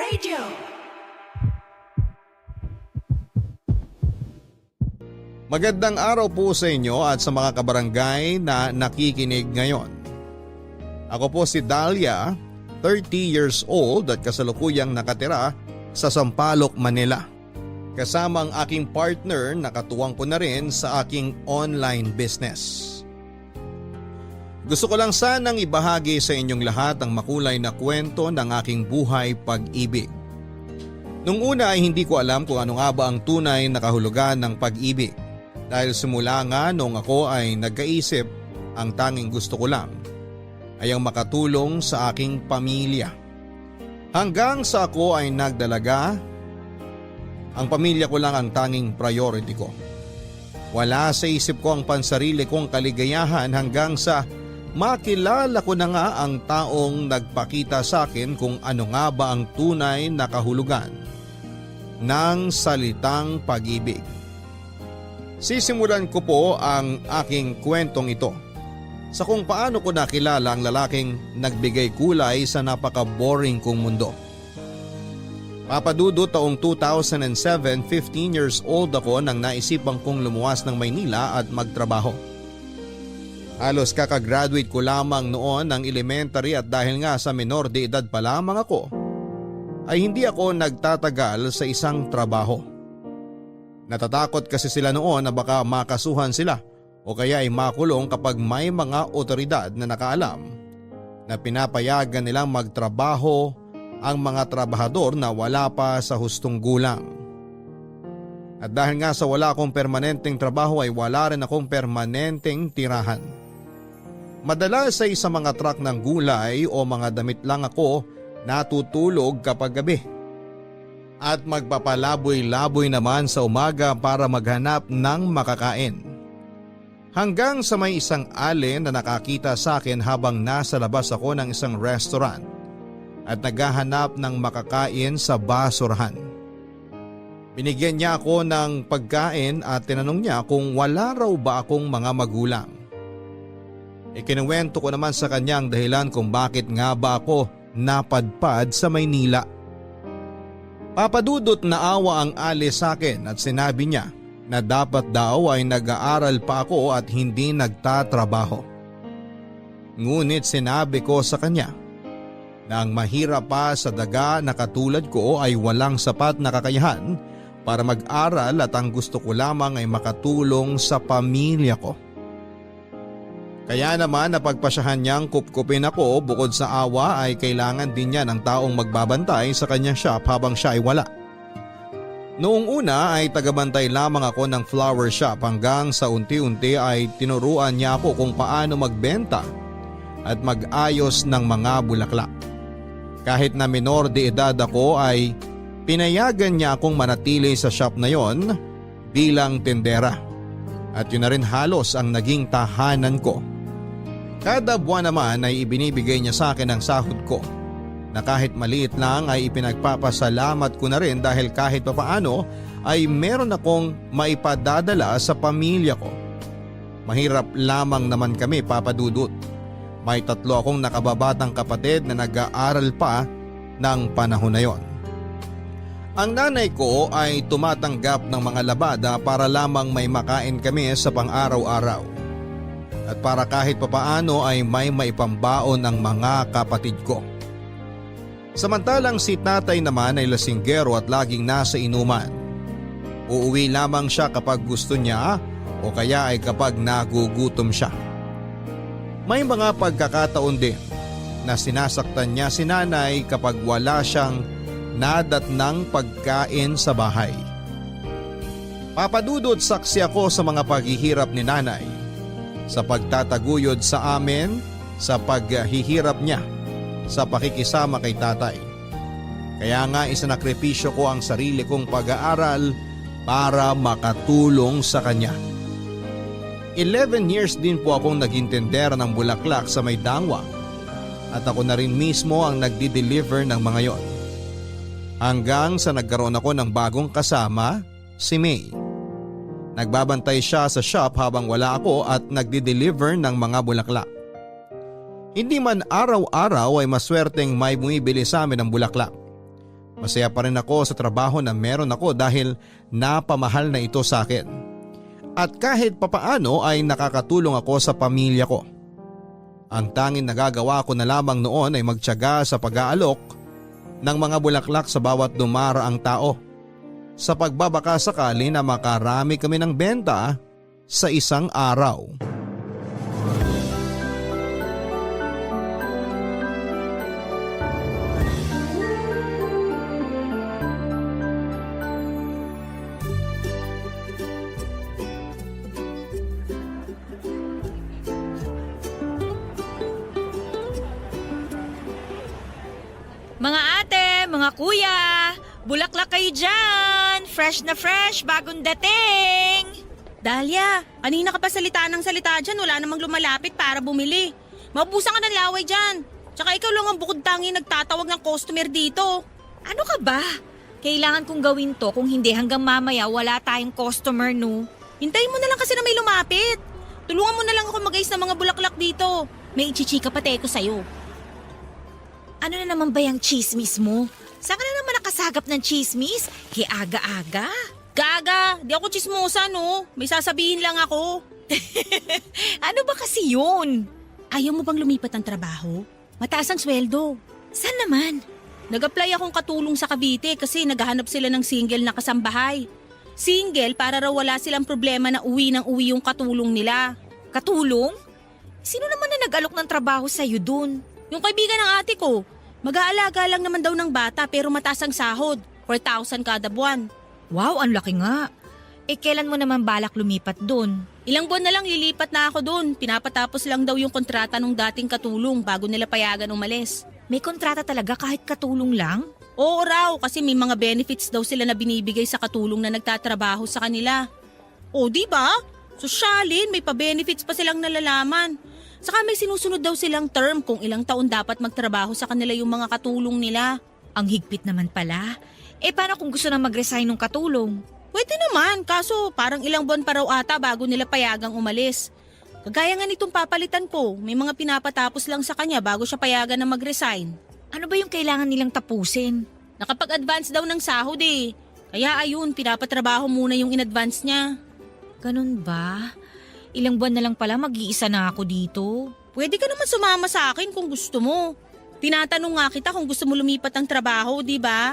Radio. Magandang araw po sa inyo at sa mga kabarangay na nakikinig ngayon. Ako po si Dalia, 30 years old at kasalukuyang nakatira sa Sampaloc, Manila. Kasama ang aking partner na katuwang ko na rin sa aking online business. Gusto ko lang sanang ibahagi sa inyong lahat ang makulay na kwento ng aking buhay pag-ibig. Nung una ay hindi ko alam kung ano nga ba ang tunay na kahulugan ng pag-ibig. Dahil simula nga nung ako ay nagkaisip, ang tanging gusto ko lang ay ang makatulong sa aking pamilya. Hanggang sa ako ay nagdalaga, ang pamilya ko lang ang tanging priority ko. Wala sa isip ko ang pansarili kong kaligayahan hanggang sa makilala ko na nga ang taong nagpakita sa akin kung ano nga ba ang tunay na kahulugan ng salitang pag-ibig. Sisimulan ko po ang aking kwentong ito sa kung paano ko nakilala ang lalaking nagbigay kulay sa napaka-boring kong mundo. Papadudo taong 2007, 15 years old ako nang naisipan kong lumuwas ng Maynila at magtrabaho. Halos kakagraduate ko lamang noon ng elementary at dahil nga sa menor de edad pa lamang ako, ay hindi ako nagtatagal sa isang trabaho. Natatakot kasi sila noon na baka makasuhan sila o kaya ay makulong kapag may mga otoridad na nakaalam na pinapayagan nilang magtrabaho ang mga trabahador na wala pa sa hustong gulang. At dahil nga sa wala akong permanenteng trabaho ay wala rin akong permanenteng tirahan. Madalas ay sa mga truck ng gulay o mga damit lang ako natutulog kapag gabi. At magpapalaboy-laboy naman sa umaga para maghanap ng makakain. Hanggang sa may isang alin na nakakita sa akin habang nasa labas ako ng isang restaurant at naghahanap ng makakain sa basurahan. Binigyan niya ako ng pagkain at tinanong niya kung wala raw ba akong mga magulang. Ikinuwento ko naman sa kanya ang dahilan kung bakit nga ba ako napadpad sa Maynila. Papadudot na awa ang alis sa akin at sinabi niya na dapat daw ay nag-aaral pa ako at hindi nagtatrabaho. Ngunit sinabi ko sa kanya na ang mahirap pa sa daga na katulad ko ay walang sapat na kakayahan para mag-aral at ang gusto ko lamang ay makatulong sa pamilya ko. Kaya naman napagpasyahan niyang kupkupin ako, bukod sa awa ay kailangan din niya ng taong magbabantay sa kanyang shop habang siya ay wala. Noong una ay tagabantay lamang ako ng flower shop hanggang sa unti-unti ay tinuruan niya ako kung paano magbenta at mag-ayos ng mga bulaklak. Kahit na menor de edad ako ay pinayagan niya akong manatili sa shop na yon bilang tendera. At yun na rin halos ang naging tahanan ko. Kada buwan naman ay ibinibigay niya sa akin ang sahod ko na kahit maliit lang ay ipinagpapasalamat ko na rin dahil kahit papaano ay meron akong maipadadala sa pamilya ko. Mahirap lamang naman kami, papadudot. May 3 akong nakababatang kapatid na nag-aaral pa ng panahon na yon. Ang nanay ko ay tumatanggap ng mga labada para lamang may makain kami sa pang-araw-araw. At para kahit papaano ay may maipambaon ang mga kapatid ko. Samantalang si tatay naman ay lasinggero at laging nasa inuman. Uuwi lamang siya kapag gusto niya o kaya ay kapag nagugutom siya. May mga pagkakataon din na sinasaktan niya si nanay kapag wala siyang nadatnang pagkain sa bahay. Papadudod, saksi ako sa mga paghihirap ni nanay, sa pagtataguyod sa amin, sa paghihirap niya, sa pakikisama kay tatay. Kaya nga isinakripisyo ko ang sarili kong pag-aaral para makatulong sa kanya. 11 years din po akong naging tendera ng bulaklak sa may Dangwa at ako na rin mismo ang nagdi-deliver ng mga yon. Hanggang sa nagkaroon ako ng bagong kasama, si May. Nagbabantay siya sa shop habang wala ako at nagdi-deliver ng mga bulaklak. Hindi man araw-araw ay maswerteng may bumibili sa amin ng bulaklak. Masaya pa rin ako sa trabaho na meron ako dahil napamahal na ito sa akin. At kahit papaano ay nakakatulong ako sa pamilya ko. Ang tanging nagagawa ko na lamang noon ay magtiyaga sa pag-aalok ng mga bulaklak sa bawat dumaraang tao, sa pagbabaka sakali na makarami kami ng benta sa isang araw. Mga ate, mga kuya, bulaklak kayo dyan! Fresh na fresh, bagong dating! Dahlia, kanina ka pa salita ng salita dyan, wala namang lumalapit para bumili. Maubusan ka ng laway dyan. Tsaka ikaw lang ang bukod tangi nagtatawag ng customer dito. Ano ka ba? Kailangan kong gawin to kung hindi hanggang mamaya wala tayong customer, no? Hintayin mo na lang kasi na may lumapit. Tulungan mo na lang ako mag-ayos ng mga bulaklak dito. May ichichika pati ko sa'yo. Ano na naman ba yung chismis mo? Saan ka na naman nakasagap ng chismis? Kaya aga-aga? Gaga, di ako chismosa no. May sasabihin lang ako. Ano ba kasi yun? Ayaw mo bang lumipat ng trabaho? Mataas ang sweldo. Saan naman? Nag-apply akong katulong sa Cavite kasi naghahanap sila ng single na kasambahay. Single para raw wala silang problema na uwi ng uwi yung katulong nila. Katulong? Sino naman na nag-alok ng trabaho sa'yo dun? Yung kaibigan ng ate ko, mag-aalaga lang naman daw ng bata pero mataas ang sahod, 4,000 kada buwan. Wow, ang laki nga. Kailan mo naman balak lumipat dun? Ilang buwan na lang lilipat na ako doon. Pinapatapos lang daw yung kontrata ng dating katulong bago nila payagan umalis. May kontrata talaga kahit katulong lang? Oo raw, kasi may mga benefits daw sila na binibigay sa katulong na nagtatrabaho sa kanila. O di ba? Sosyalin, may pa-benefits pa silang nalalaman. Saka may sinusunod daw silang term kung ilang taon dapat magtrabaho sa kanila yung mga katulong nila. Ang higpit naman pala. Paano kung gusto na mag-resign ng katulong? Pwede naman, kaso parang ilang buwan pa raw ata bago nila payagang umalis. Kagaya nga nitong papalitan ko, may mga pinapatapos lang sa kanya bago siya payagan na mag-resign. Ano ba yung kailangan nilang tapusin? Nakapag-advance daw ng sahod eh. Kaya ayun, pinapatrabaho muna yung in-advance niya. Ganun ba? Ilang buwan na lang pala mag-iisa na ako dito. Pwede ka naman sumama sa akin kung gusto mo. Tinatanong nga kita kung gusto mo lumipat ng trabaho, di ba?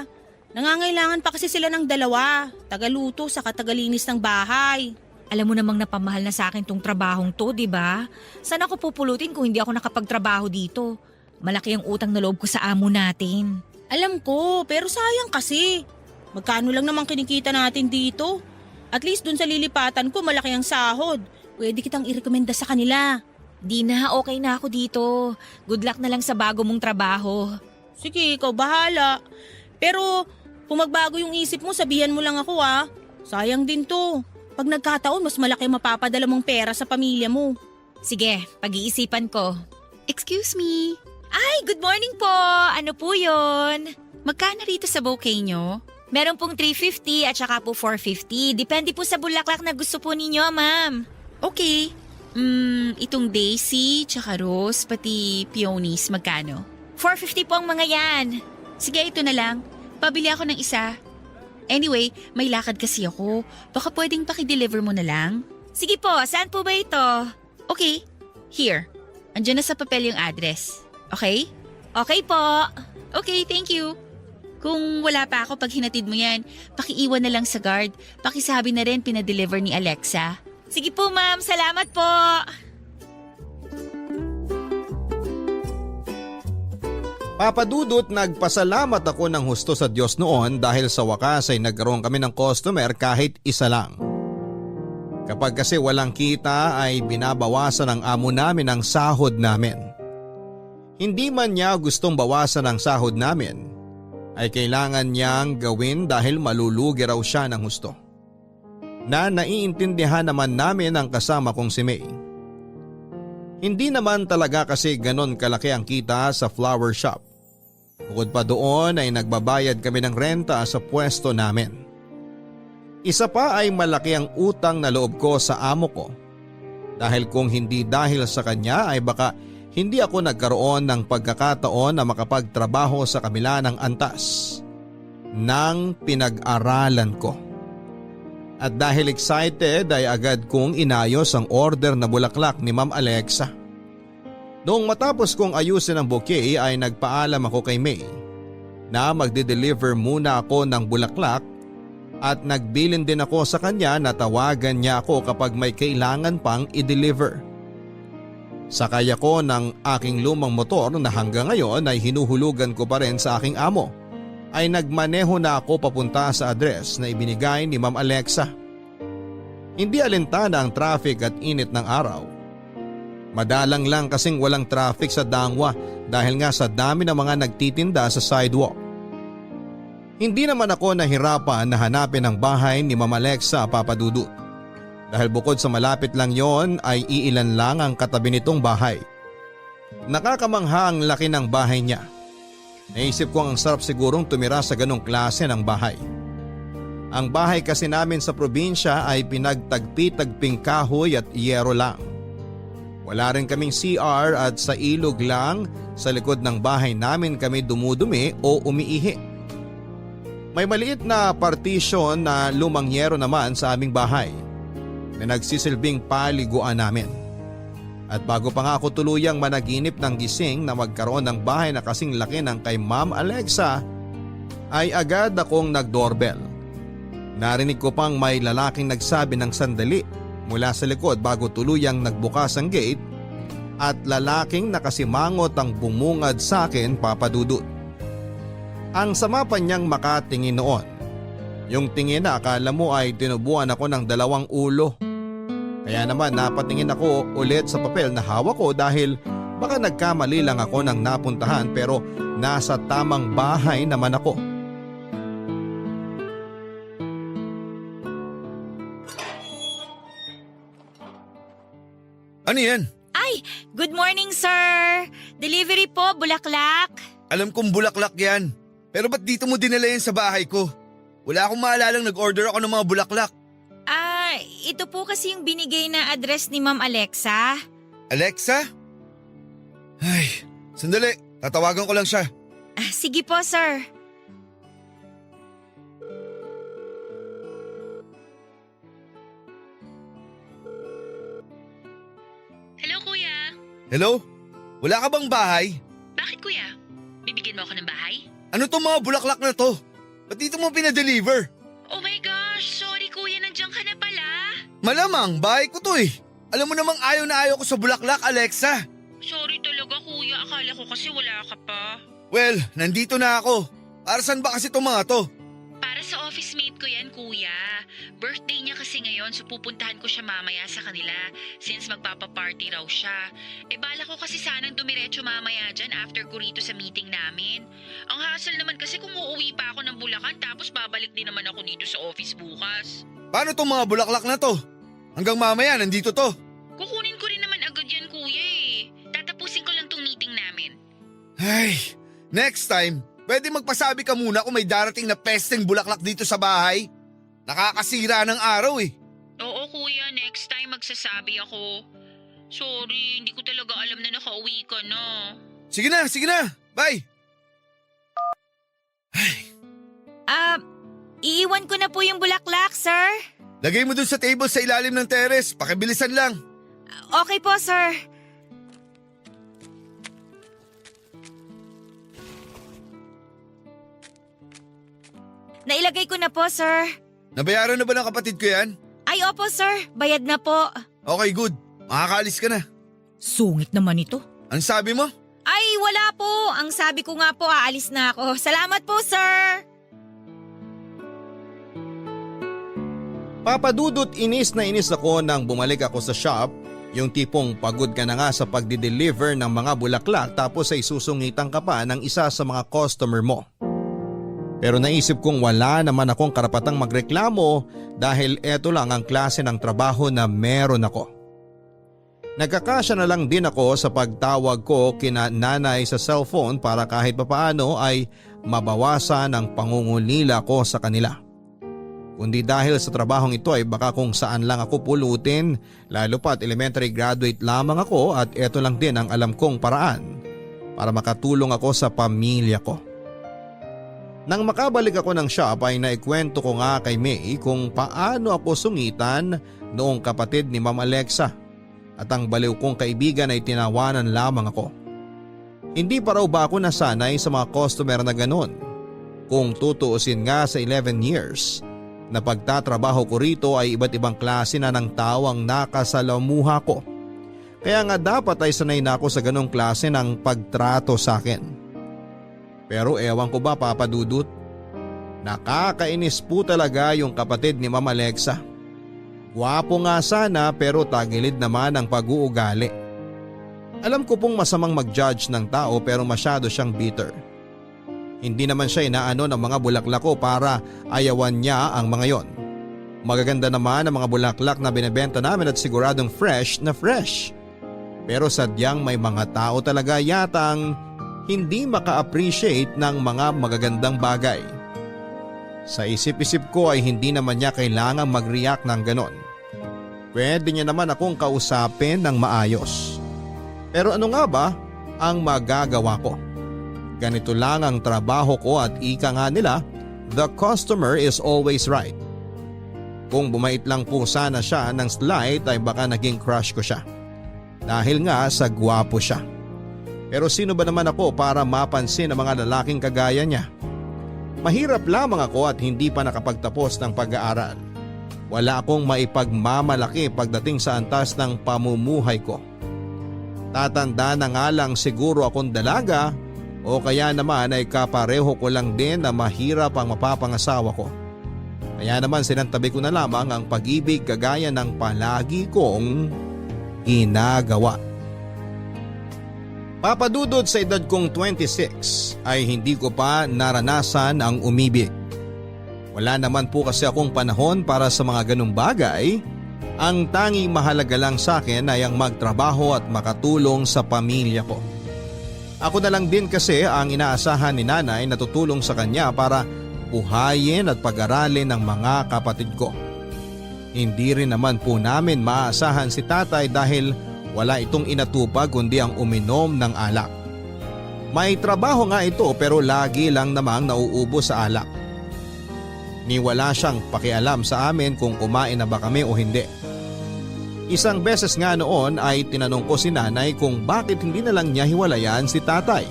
Nangangailangan pa kasi sila ng dalawa, tagaluto sa tagalinis ng bahay. Alam mo namang napamahal na sa akin tong trabahong to, di ba? Saan ako pupulutin kung hindi ako nakapagtrabaho dito? Malaki ang utang na loob ko sa amo natin. Alam ko, pero sayang kasi. Magkano lang naman kinikita natin dito? At least dun sa lilipatan ko malaki ang sahod. Pwede kitang irekomenda sa kanila. Di na, okay na ako dito. Good luck na lang sa bago mong trabaho. Sige, ikaw bahala. Pero kung magbago yung isip mo, sabihan mo lang ako ah. Sayang din to. Pag nagkataon, mas malaki mapapadala mong pera sa pamilya mo. Sige, pag-iisipan ko. Excuse me, Ay, good morning po! Ano po yun? magkano rito sa bouquet nyo? Meron pong 350 at saka po 450. Depende po sa bulaklak na gusto po ninyo, ma'am. Okay. Itong daisy, tsaka rose, pati peonies, magkano? 450 po ang mga yan. Sige, ito na lang. Pabili ako ng isa. Anyway, may lakad kasi ako. Baka pwedeng pakideliver mo na lang? Sige po, saan po ba ito? Okay, here. Andiyan na sa papel yung address. Okay? Okay po. Okay, thank you. Kung wala pa ako pag hinatid mo yan, pakiiwan na lang sa guard. Pakisabi na rin pinadeliver ni Alexa. Sige po, ma'am. Salamat po. Papadudot, nagpasalamat ako ng husto sa Diyos noon dahil sa wakas ay nagkaroon kami ng customer kahit isa lang. Kapag kasi walang kita ay binabawasan ng amo namin ang sahod namin. Hindi man niya gustong bawasan ang sahod namin, ay kailangan niyang gawin dahil malulugi raw siya ng husto. Na naiintindihan naman namin ang kasama kong si May. Hindi naman talaga kasi ganon kalaki ang kita sa flower shop. Bukod pa doon ay nagbabayad kami ng renta sa pwesto namin. Isa pa ay malaki ang utang na loob ko sa amo ko. Dahil kung hindi dahil sa kanya ay baka hindi ako nagkaroon ng pagkakataon na makapagtrabaho sa kabila ng antas. ng pinag-aralan ko. At dahil excited ay agad kong inayos ang order na bulaklak ni Ma'am Alexa. Noong matapos kong ayusin ang bouquet ay nagpaalam ako kay May na magde-deliver muna ako ng bulaklak at nagbilin din ako sa kanya na tawagan niya ako kapag may kailangan pang i-deliver. Sakay ako ng aking lumang motor na hanggang ngayon ay hinuhulugan ko pa rin sa aking amo. Ay nagmaneho na ako papunta sa address na ibinigay ni Ma'am Alexa. Hindi alintana ang traffic at init ng araw. Madalang lang kasing walang traffic sa Dangwa dahil nga sa dami ng mga nagtitinda sa sidewalk. Hindi naman ako nahirapan na hanapin ang bahay ni Ma'am Alexa, Papa Dudut. Dahil bukod sa malapit lang yon ay iilan lang ang katabi nitong bahay. Nakakamangha ang laki ng bahay niya. Naisip ko ang sarap sigurong tumira sa ganong klase ng bahay. Ang bahay kasi namin sa probinsya ay pinagtagpi-tagping kahoy at yero lang. Wala rin kaming CR at sa ilog lang sa likod ng bahay namin kami dumudumi o umiihi. May maliit na partition na lumang yero naman sa aming bahay na nagsisilbing paliguan namin. At bago pa nga ako tuluyang managinip ng gising na magkaroon ng bahay na kasing laki ng kay Ma'am Alexa ay agad akong nag-doorbell. Narinig ko pang may lalaking nagsabi ng sandali mula sa likod bago tuluyang nagbukas ang gate at lalaking nakasimangot ang bumungad sa akin, Papa Dudut. Ang sama pa niyang makatingin noon. Yung tingin na akala mo ay tinubuan ako ng 2 ulo. Kaya naman napatingin ako ulit sa papel na hawak ko dahil baka nagkamali lang ako ng napuntahan pero nasa tamang bahay naman ako. Ano yan? Ay, good morning sir! Delivery po, bulaklak. Alam kong bulaklak yan. Pero ba't dito mo dinala yan sa bahay ko? Wala akong maalalang nag-order ako ng mga bulaklak. Ito po kasi yung binigay na address ni Ma'am Alexa. Alexa? Ay, sandali. Tatawagan ko lang siya. Sige po sir. Hello, kuya. Hello? Wala ka bang bahay? Bakit, kuya? Bibigyan mo ako ng bahay? Ano tong mga bulaklak na to? Ba't dito mo pinadeliver? Oh my gosh, sorry kuya, nandiyan ka na pala. Malamang, bahay ko to eh. Alam mo namang ayaw na ayaw ko sa bulaklak, Alexa. Sorry talaga kuya, akala ko kasi wala ka pa. Well, nandito na ako. Para saan ba kasi itong mga to? Para sa office mate ko yan, kuya. Birthday niya kasi ngayon, so pupuntahan ko siya mamaya sa kanila since magpapaparty raw siya. Bala ko kasi sanang dumiretso mamaya dyan after ko rito sa meeting namin. Ang hassle naman kasi kung uuwi pa ako ng Bulacan tapos babalik din naman ako dito sa office bukas. Paano itong mga bulaklak na to? Hanggang mamaya, nandito to. Kukunin ko rin naman agad yan, kuya eh. Tatapusin ko lang tong meeting namin. Ay, next time, pwede magpasabi ka muna kung may darating na pesteng bulaklak dito sa bahay. Nakakasira ng araw eh. Oo kuya, next time magsasabi ako. Sorry, hindi ko talaga alam na nakauwi ka na. Sige na. Bye. Iiwan ko na po yung bulaklak, sir. Lagay mo dun sa table sa ilalim ng terrace. Pakibilisan lang. Okay po, sir. Nailagay ko na po, sir. Nabayaran na ba ng kapatid ko yan? Ay, opo, sir. Bayad na po. Okay, good. Makakaalis ka na. Sungit naman ito. Ang sabi mo? Ay, wala po. Ang sabi ko nga po, aalis na ako. Salamat po, sir. Papa Dudut, inis na inis ako nang bumalik ako sa shop. Yung tipong pagod ka na nga sa pagdi-deliver ng mga bulaklak tapos ay susungitan ka pa ng isa sa mga customer mo. Pero naisip kong wala naman akong karapatang magreklamo dahil eto lang ang klase ng trabaho na meron ako. Nagkakasya na lang din ako sa pagtawag ko kina nanay sa cellphone para kahit papaano ay mabawasan ang pangungulila ko sa kanila. Kundi dahil sa trabahong ito ay baka kung saan lang ako pulutin, lalo pat elementary graduate lamang ako at eto lang din ang alam kong paraan para makatulong ako sa pamilya ko. Nang makabalik ako ng shop ay naikwento ko nga kay May kung paano ako sungitan noong kapatid ni Ma'am Alexa at ang baliw kong kaibigan ay tinawanan lamang ako. Hindi pa raw ba ako nasanay sa mga customer na ganon? Kung tutuusin nga sa 11 years na pagtatrabaho ko rito ay iba't ibang klase na ng tao ang nakasalamuha ko. Kaya nga dapat ay sanay na ako sa ganong klase ng pagtrato sa akin. Pero ewan ko ba Papa Dudut, nakakainis po talaga yung kapatid ni Ma'am Alexa. Gwapo nga sana pero tagilid naman ang pag-uugali. Alam ko pong masamang mag-judge ng tao pero masyado siyang bitter. Hindi naman siya inaano ng mga bulaklak ko para ayawan niya ang mga yon. Magaganda naman ang mga bulaklak na binebenta namin at siguradong fresh na fresh. Pero sadyang may mga tao talaga yatang hindi maka-appreciate ng mga magagandang bagay. Sa isip-isip ko ay hindi naman niya kailangang mag-react ng ganon. Pwede niya naman akong kausapin ng maayos. Pero ano nga ba ang magagawa ko? Ganito lang ang trabaho ko at ika nga nila, the customer is always right. Kung bumait lang po sana siya ng slight ay baka naging crush ko siya. Dahil nga sa gwapo siya. Pero sino ba naman ako para mapansin ang mga lalaking kagaya niya? Mahirap lamang ako at hindi pa nakapagtapos ng pag-aaral. Wala akong maipagmamalaki pagdating sa antas ng pamumuhay ko. Tatanda na nga lang siguro akong dalaga o kaya naman ay kapareho ko lang din na mahirap ang mapapangasawa ko. Kaya naman sinantabi ko na lamang ang pag-ibig kagaya ng palagi kong ginagawa. Papadudod sa edad kong 26 ay hindi ko pa naranasan ang umibig. Wala naman po kasi akong panahon para sa mga ganung bagay. Ang tanging mahalaga lang sa akin ay ang magtrabaho at makatulong sa pamilya ko. Ako na lang din kasi ang inaasahan ni nanay na tutulong sa kanya para buhayin at pag-aralin ng mga kapatid ko. Hindi rin naman po namin maaasahan si tatay dahil wala itong inatupag kundi ang uminom ng alak. May trabaho nga ito pero lagi lang namang nauubos sa alak. Ni wala siyang pakialam sa amin kung kumain na ba kami o hindi. Isang beses nga noon ay tinanong ko si nanay kung bakit hindi na lang niya hiwalayan si tatay.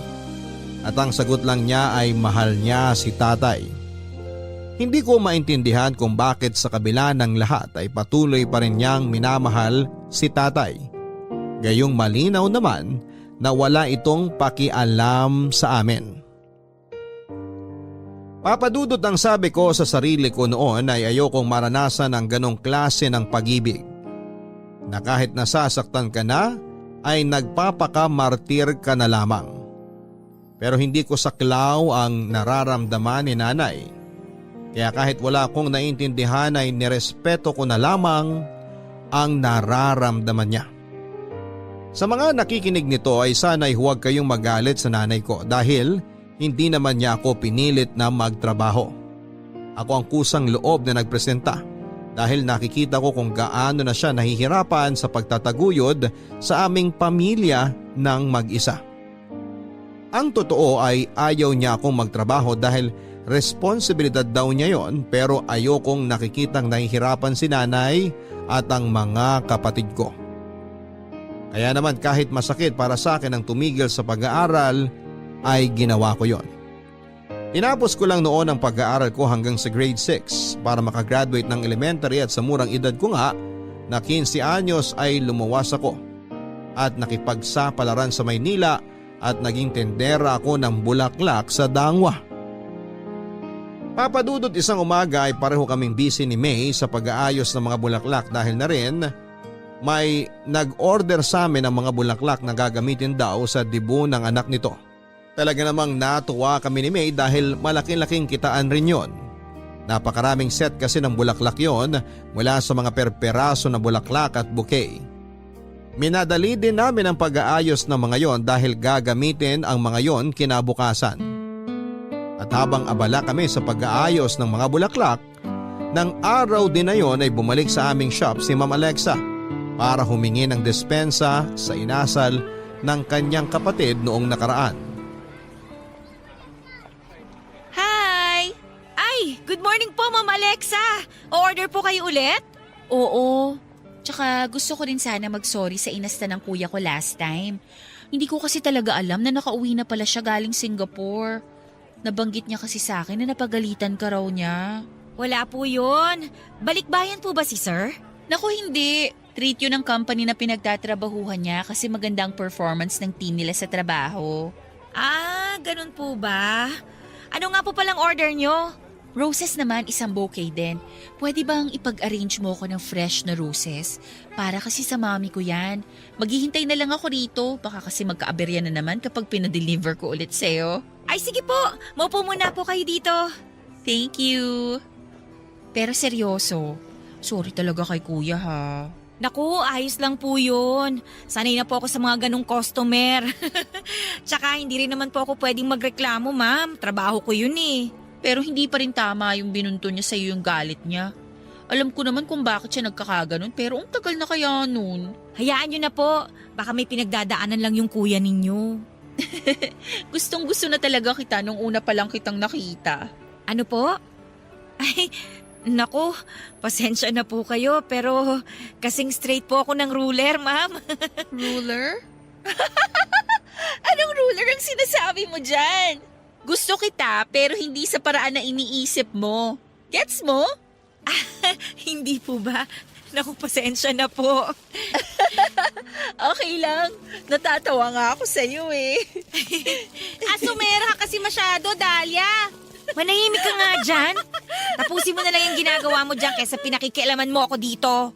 At ang sagot lang niya ay mahal niya si tatay. Hindi ko maintindihan kung bakit sa kabila ng lahat ay patuloy pa rin niyang minamahal si tatay. Gayong malinaw naman na wala itong pakialam sa amin. Papadudot ang sabi ko sa sarili ko noon ay ayokong maranasan ang ganong klase ng pag-ibig. Na kahit nasasaktan ka na ay nagpapakamartir ka na lamang. Pero hindi ko saklaw ang nararamdaman ni nanay. Kaya kahit wala akong naintindihan ay nirespeto ko na lamang ang nararamdaman niya. Sa mga nakikinig nito ay sana'y huwag kayong magalit sa nanay ko dahil hindi naman niya ako pinilit na magtrabaho. Ako ang kusang loob na nagpresenta dahil nakikita ko kung gaano na siya nahihirapan sa pagtataguyod sa aming pamilya ng mag-isa. Ang totoo ay ayaw niya akong magtrabaho dahil responsibilidad daw niya yon, pero ayokong nakikitang nahihirapan si nanay at ang mga kapatid ko. Kaya naman kahit masakit para sa akin ang tumigil sa pag-aaral ay ginawa ko yon. Tinapos ko lang noon ang pag-aaral ko hanggang sa grade 6 para makagraduate ng elementary at sa murang edad ko nga na 15 anyos ay lumuwas ako at nakipagsapalaran sa Maynila at naging tendera ako ng bulaklak sa Dangwa. Papadudot isang umaga ay pareho kaming busy ni May sa pag-aayos ng mga bulaklak dahil na rin may nag-order sa amin ng mga bulaklak na gagamitin daw sa debut ng anak nito. Talaga namang natuwa kami ni May dahil malaki-laking kitaan rin yon. Napakaraming set kasi ng bulaklak yon mula sa mga perperaso na bulaklak at bouquet. Minadali din namin ang pag-aayos ng mga yon dahil gagamitin ang mga yon kinabukasan. At habang abala kami sa pag-aayos ng mga bulaklak, ng araw din na yon ay bumalik sa aming shop si Ma'am Alexa para humingi ng despensa sa inasal ng kanyang kapatid noong nakaraan. Hi! Ay, good morning po, Ma'am Alexa. O-order po kayo ulit? Oo. Tsaka gusto ko rin sana mag-sorry sa inasta ng kuya ko last time. Hindi ko kasi talaga alam na nakauwi na pala siya galing Singapore. Nabanggit niya kasi sa akin na napagalitan ka raw niya. Wala po yun. Balikbayan po ba si sir? Naku, hindi. Treat yun ng company na pinagtatrabahuhan niya kasi maganda ang performance ng team nila sa trabaho. Ah, ganun po ba? Ano nga po palang order nyo? Roses naman, isang bouquet din. Pwede bang ipag-arrange mo ko ng fresh na roses? Para kasi sa mami ko yan. Maghihintay na lang ako rito. Baka kasi magka-aberya na naman kapag pinadeliver ko ulit sa'yo. Ay sige po, maupo muna po kayo dito. Thank you. Pero seryoso, sorry talaga kay kuya ha. Naku, ayos lang po yun. Sanay na po ako sa mga ganong customer. Tsaka hindi rin naman po ako pwedeng magreklamo, ma'am. Trabaho ko yun eh. Pero hindi pa rin tama yung binunto niya sa'yo yung galit niya. Alam ko naman kung bakit siya nagkakaganon pero ang tagal na kaya nun. Hayaan nyo na po. Baka may pinagdadaanan lang yung kuya ninyo. Gustong gusto na talaga kita nung una pa lang kitang nakita. Ano po? Ay, naku, pasensya na po kayo pero kasing straight po ako ng ruler, ma'am. Ruler? Anong ruler ang sinasabi mo dyan? Gusto kita pero hindi sa paraan na iniisip mo. Gets mo? Hindi po ba? Naku, pasensya na po. Okay lang. Natatawa nga ako sa'yo eh. Asumera ka kasi masyado, Dahlia. Manahimik ka nga dyan. Tapusin mo na lang yung ginagawa mo dyan kaysa pinakikialaman mo ako dito.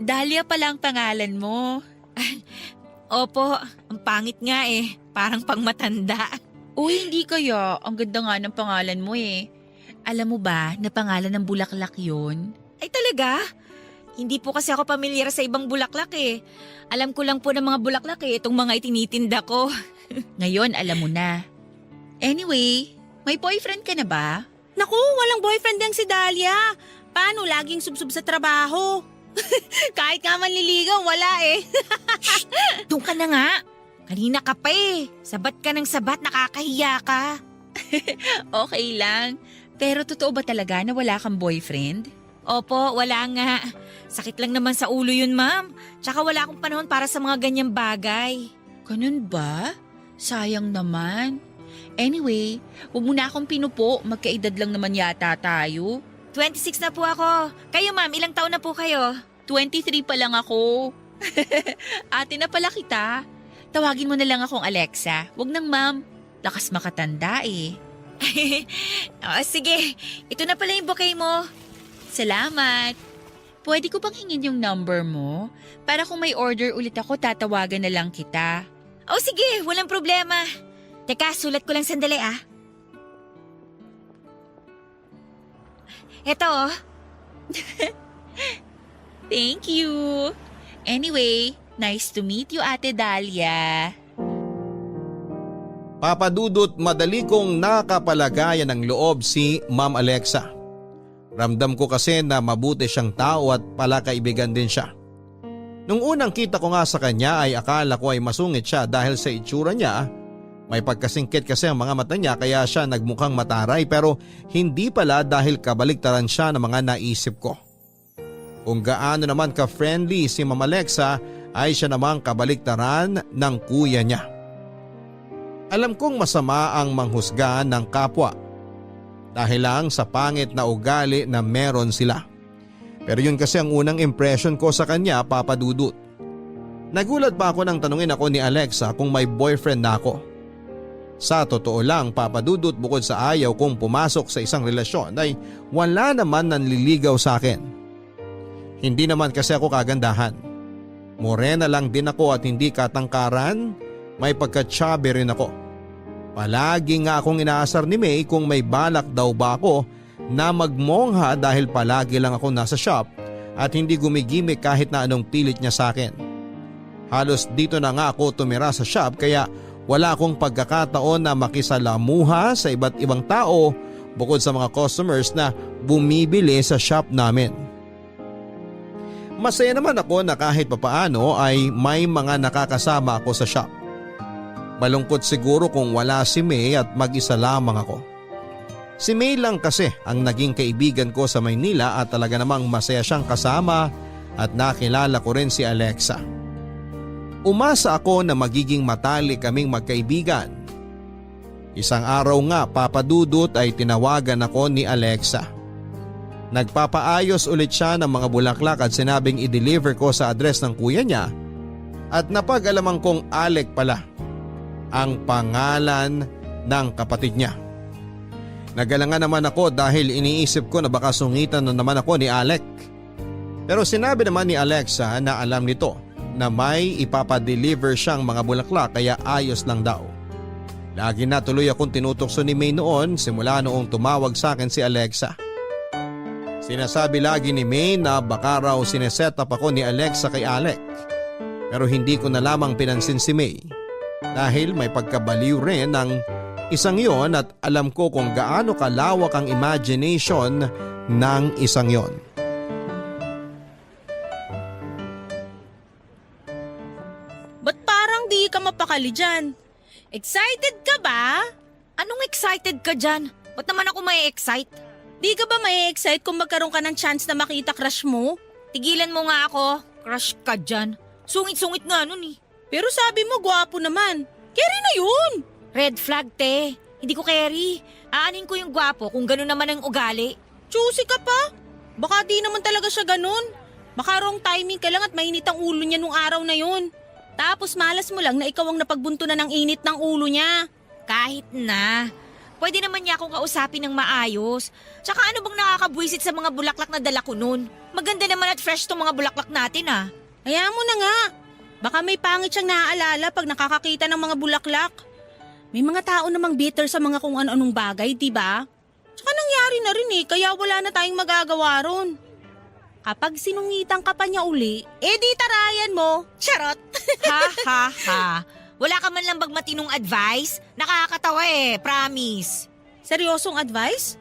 Dahlia pala ang pangalan mo. Opo, ang pangit nga eh. Parang pangmatanda. Uy, hindi kaya. Ang ganda nga ng pangalan mo eh. Alam mo ba na pangalan ng bulaklak yun? Ay talaga? Hindi po kasi ako pamilyar sa ibang bulaklak eh. Alam ko lang po ng mga bulaklak eh, itong mga itinitinda ko. Ngayon, alam mo na. Anyway, may boyfriend ka na ba? Naku, walang boyfriend yang si Dahlia. Paano laging subsub sa trabaho? Kahit nga manliligaw, wala eh. Doon ka na nga. Kanina ka pa eh. Sabat ka ng sabat, nakakahiya ka. Okay lang. Pero totoo ba talaga na wala kang boyfriend? Opo, wala nga. Sakit lang naman sa ulo yun, ma'am. Tsaka wala akong panahon para sa mga ganyang bagay. Ganun ba? Sayang naman. Anyway, huwag mo na akong pinupo. Magkaedad lang naman yata tayo. 26 na po ako. Kayo ma'am, ilang taon na po kayo? 23 pa lang ako. Ate na pala kita. Tawagin mo na lang akong Alexa. Huwag nang ma'am. Lakas makatanda eh. Sige, ito na pala yung bouquet mo. Salamat. Pwede ko bang hingin yung number mo? Para kung may order ulit ako, tatawagan na lang kita. Sige, walang problema. Teka, sulat ko lang sandali ah. Eto oh. Thank you. Anyway, nice to meet you, Ate Dahlia. Papadudot madali kong nakapalagayan ng loob si Ma'am Alexa. Ramdam ko kasi na mabuti siyang tao at palakaibigan din siya. Nung unang kita ko nga sa kanya ay akala ko ay masungit siya dahil sa itsura niya. May pagkasingkit kasi ang mga mata niya kaya siya nagmukhang mataray pero hindi pala dahil kabaliktaran siya ng mga naisip ko. Kung gaano naman ka-friendly si Ma'am Alexa ay siya namang kabaliktaran ng kuya niya. Alam kong masama ang manghusga ng kapwa dahil lang sa pangit na ugali na meron sila. Pero yun kasi ang unang impression ko sa kanya, Papa Dudut. Nagulat pa ako nang tanungin ako ni Alexa kung may boyfriend na ako. Sa totoo lang, Papa Dudut, bukod sa ayaw kong pumasok sa isang relasyon ay wala naman nanliligaw sa akin. Hindi naman kasi ako kagandahan. Morena lang din ako at hindi katangkaran, may pagka-chubby rin ako. Palagi nga akong inaasar ni May kung may balak daw ba ako na magmongha dahil palagi lang ako nasa shop at hindi gumigimik kahit na anong pilit niya sa akin. Halos dito na nga ako tumira sa shop kaya wala akong pagkakataon na makisalamuha sa iba't ibang tao bukod sa mga customers na bumibili sa shop namin. Masaya naman ako na kahit papaano ay may mga nakakasama ako sa shop. Malungkot siguro kung wala si May at mag-isa lamang ako. Si May lang kasi ang naging kaibigan ko sa Maynila at talaga namang masaya siyang kasama at nakilala ko rin si Alexa. Umasa ako na magiging matalik kaming magkaibigan. Isang araw nga papadudot ay tinawagan ako ni Alexa. Nagpapaayos ulit siya ng mga bulaklak at sinabing i-deliver ko sa address ng kuya niya at napag-alaman kong Alec pala ang pangalan ng kapatid niya. Nagalangan naman ako dahil iniisip ko na baka sungitan na naman ako ni Alec. Pero sinabi naman ni Alexa na alam nito na may ipapadeliver siyang mga bulaklak kaya ayos lang daw. Lagi na tuloy akong tinutokso ni May noon simula noong tumawag sa akin si Alexa. Sinasabi lagi ni May na baka raw sineset up ako ni Alexa kay Alec. Pero hindi ko na lamang pinansin si May dahil may pagkabaliw rin ng isang yon at alam ko kung gaano kalawak ang imagination ng isang yon. Ba't parang di ka mapakali dyan? Excited ka ba? Anong excited ka dyan? Ba't naman ako may excite? Di ka ba may excite kung magkaroon ka ng chance na makita crush mo? Tigilan mo nga ako. Crush ka dyan. Sungit-sungit nga nun eh. Pero sabi mo gwapo naman. Carry na yun! Red flag, te. Hindi ko carry. Aanin ko yung gwapo kung gano'n naman ang ugali. Choosy ka pa? Baka di naman talaga siya ganun. Baka wrong timing ka lang at mainit ang ulo niya nung araw na yun. Tapos malas mo lang na ikaw ang napagbuntunan ng init ng ulo niya. Kahit na. Pwede naman niya akong kausapin ng maayos. Tsaka ano bang nakakabwisit sa mga bulaklak na dala ko nun? Maganda naman at fresh tong mga bulaklak natin ah. Hayaan mo na nga. Baka may pangit siyang naaalala pag nakakakita ng mga bulaklak. May mga tao namang bitter sa mga kung ano-anong bagay, di ba? Tsaka nangyari na rin eh, kaya wala na tayong magagawa ron. Kapag sinungitan ka pa niya uli, di tarayan mo. Charot! Ha ha ha. Wala ka man lang bang matinong advice? Nakakatawa eh, promise. Seryosong advice?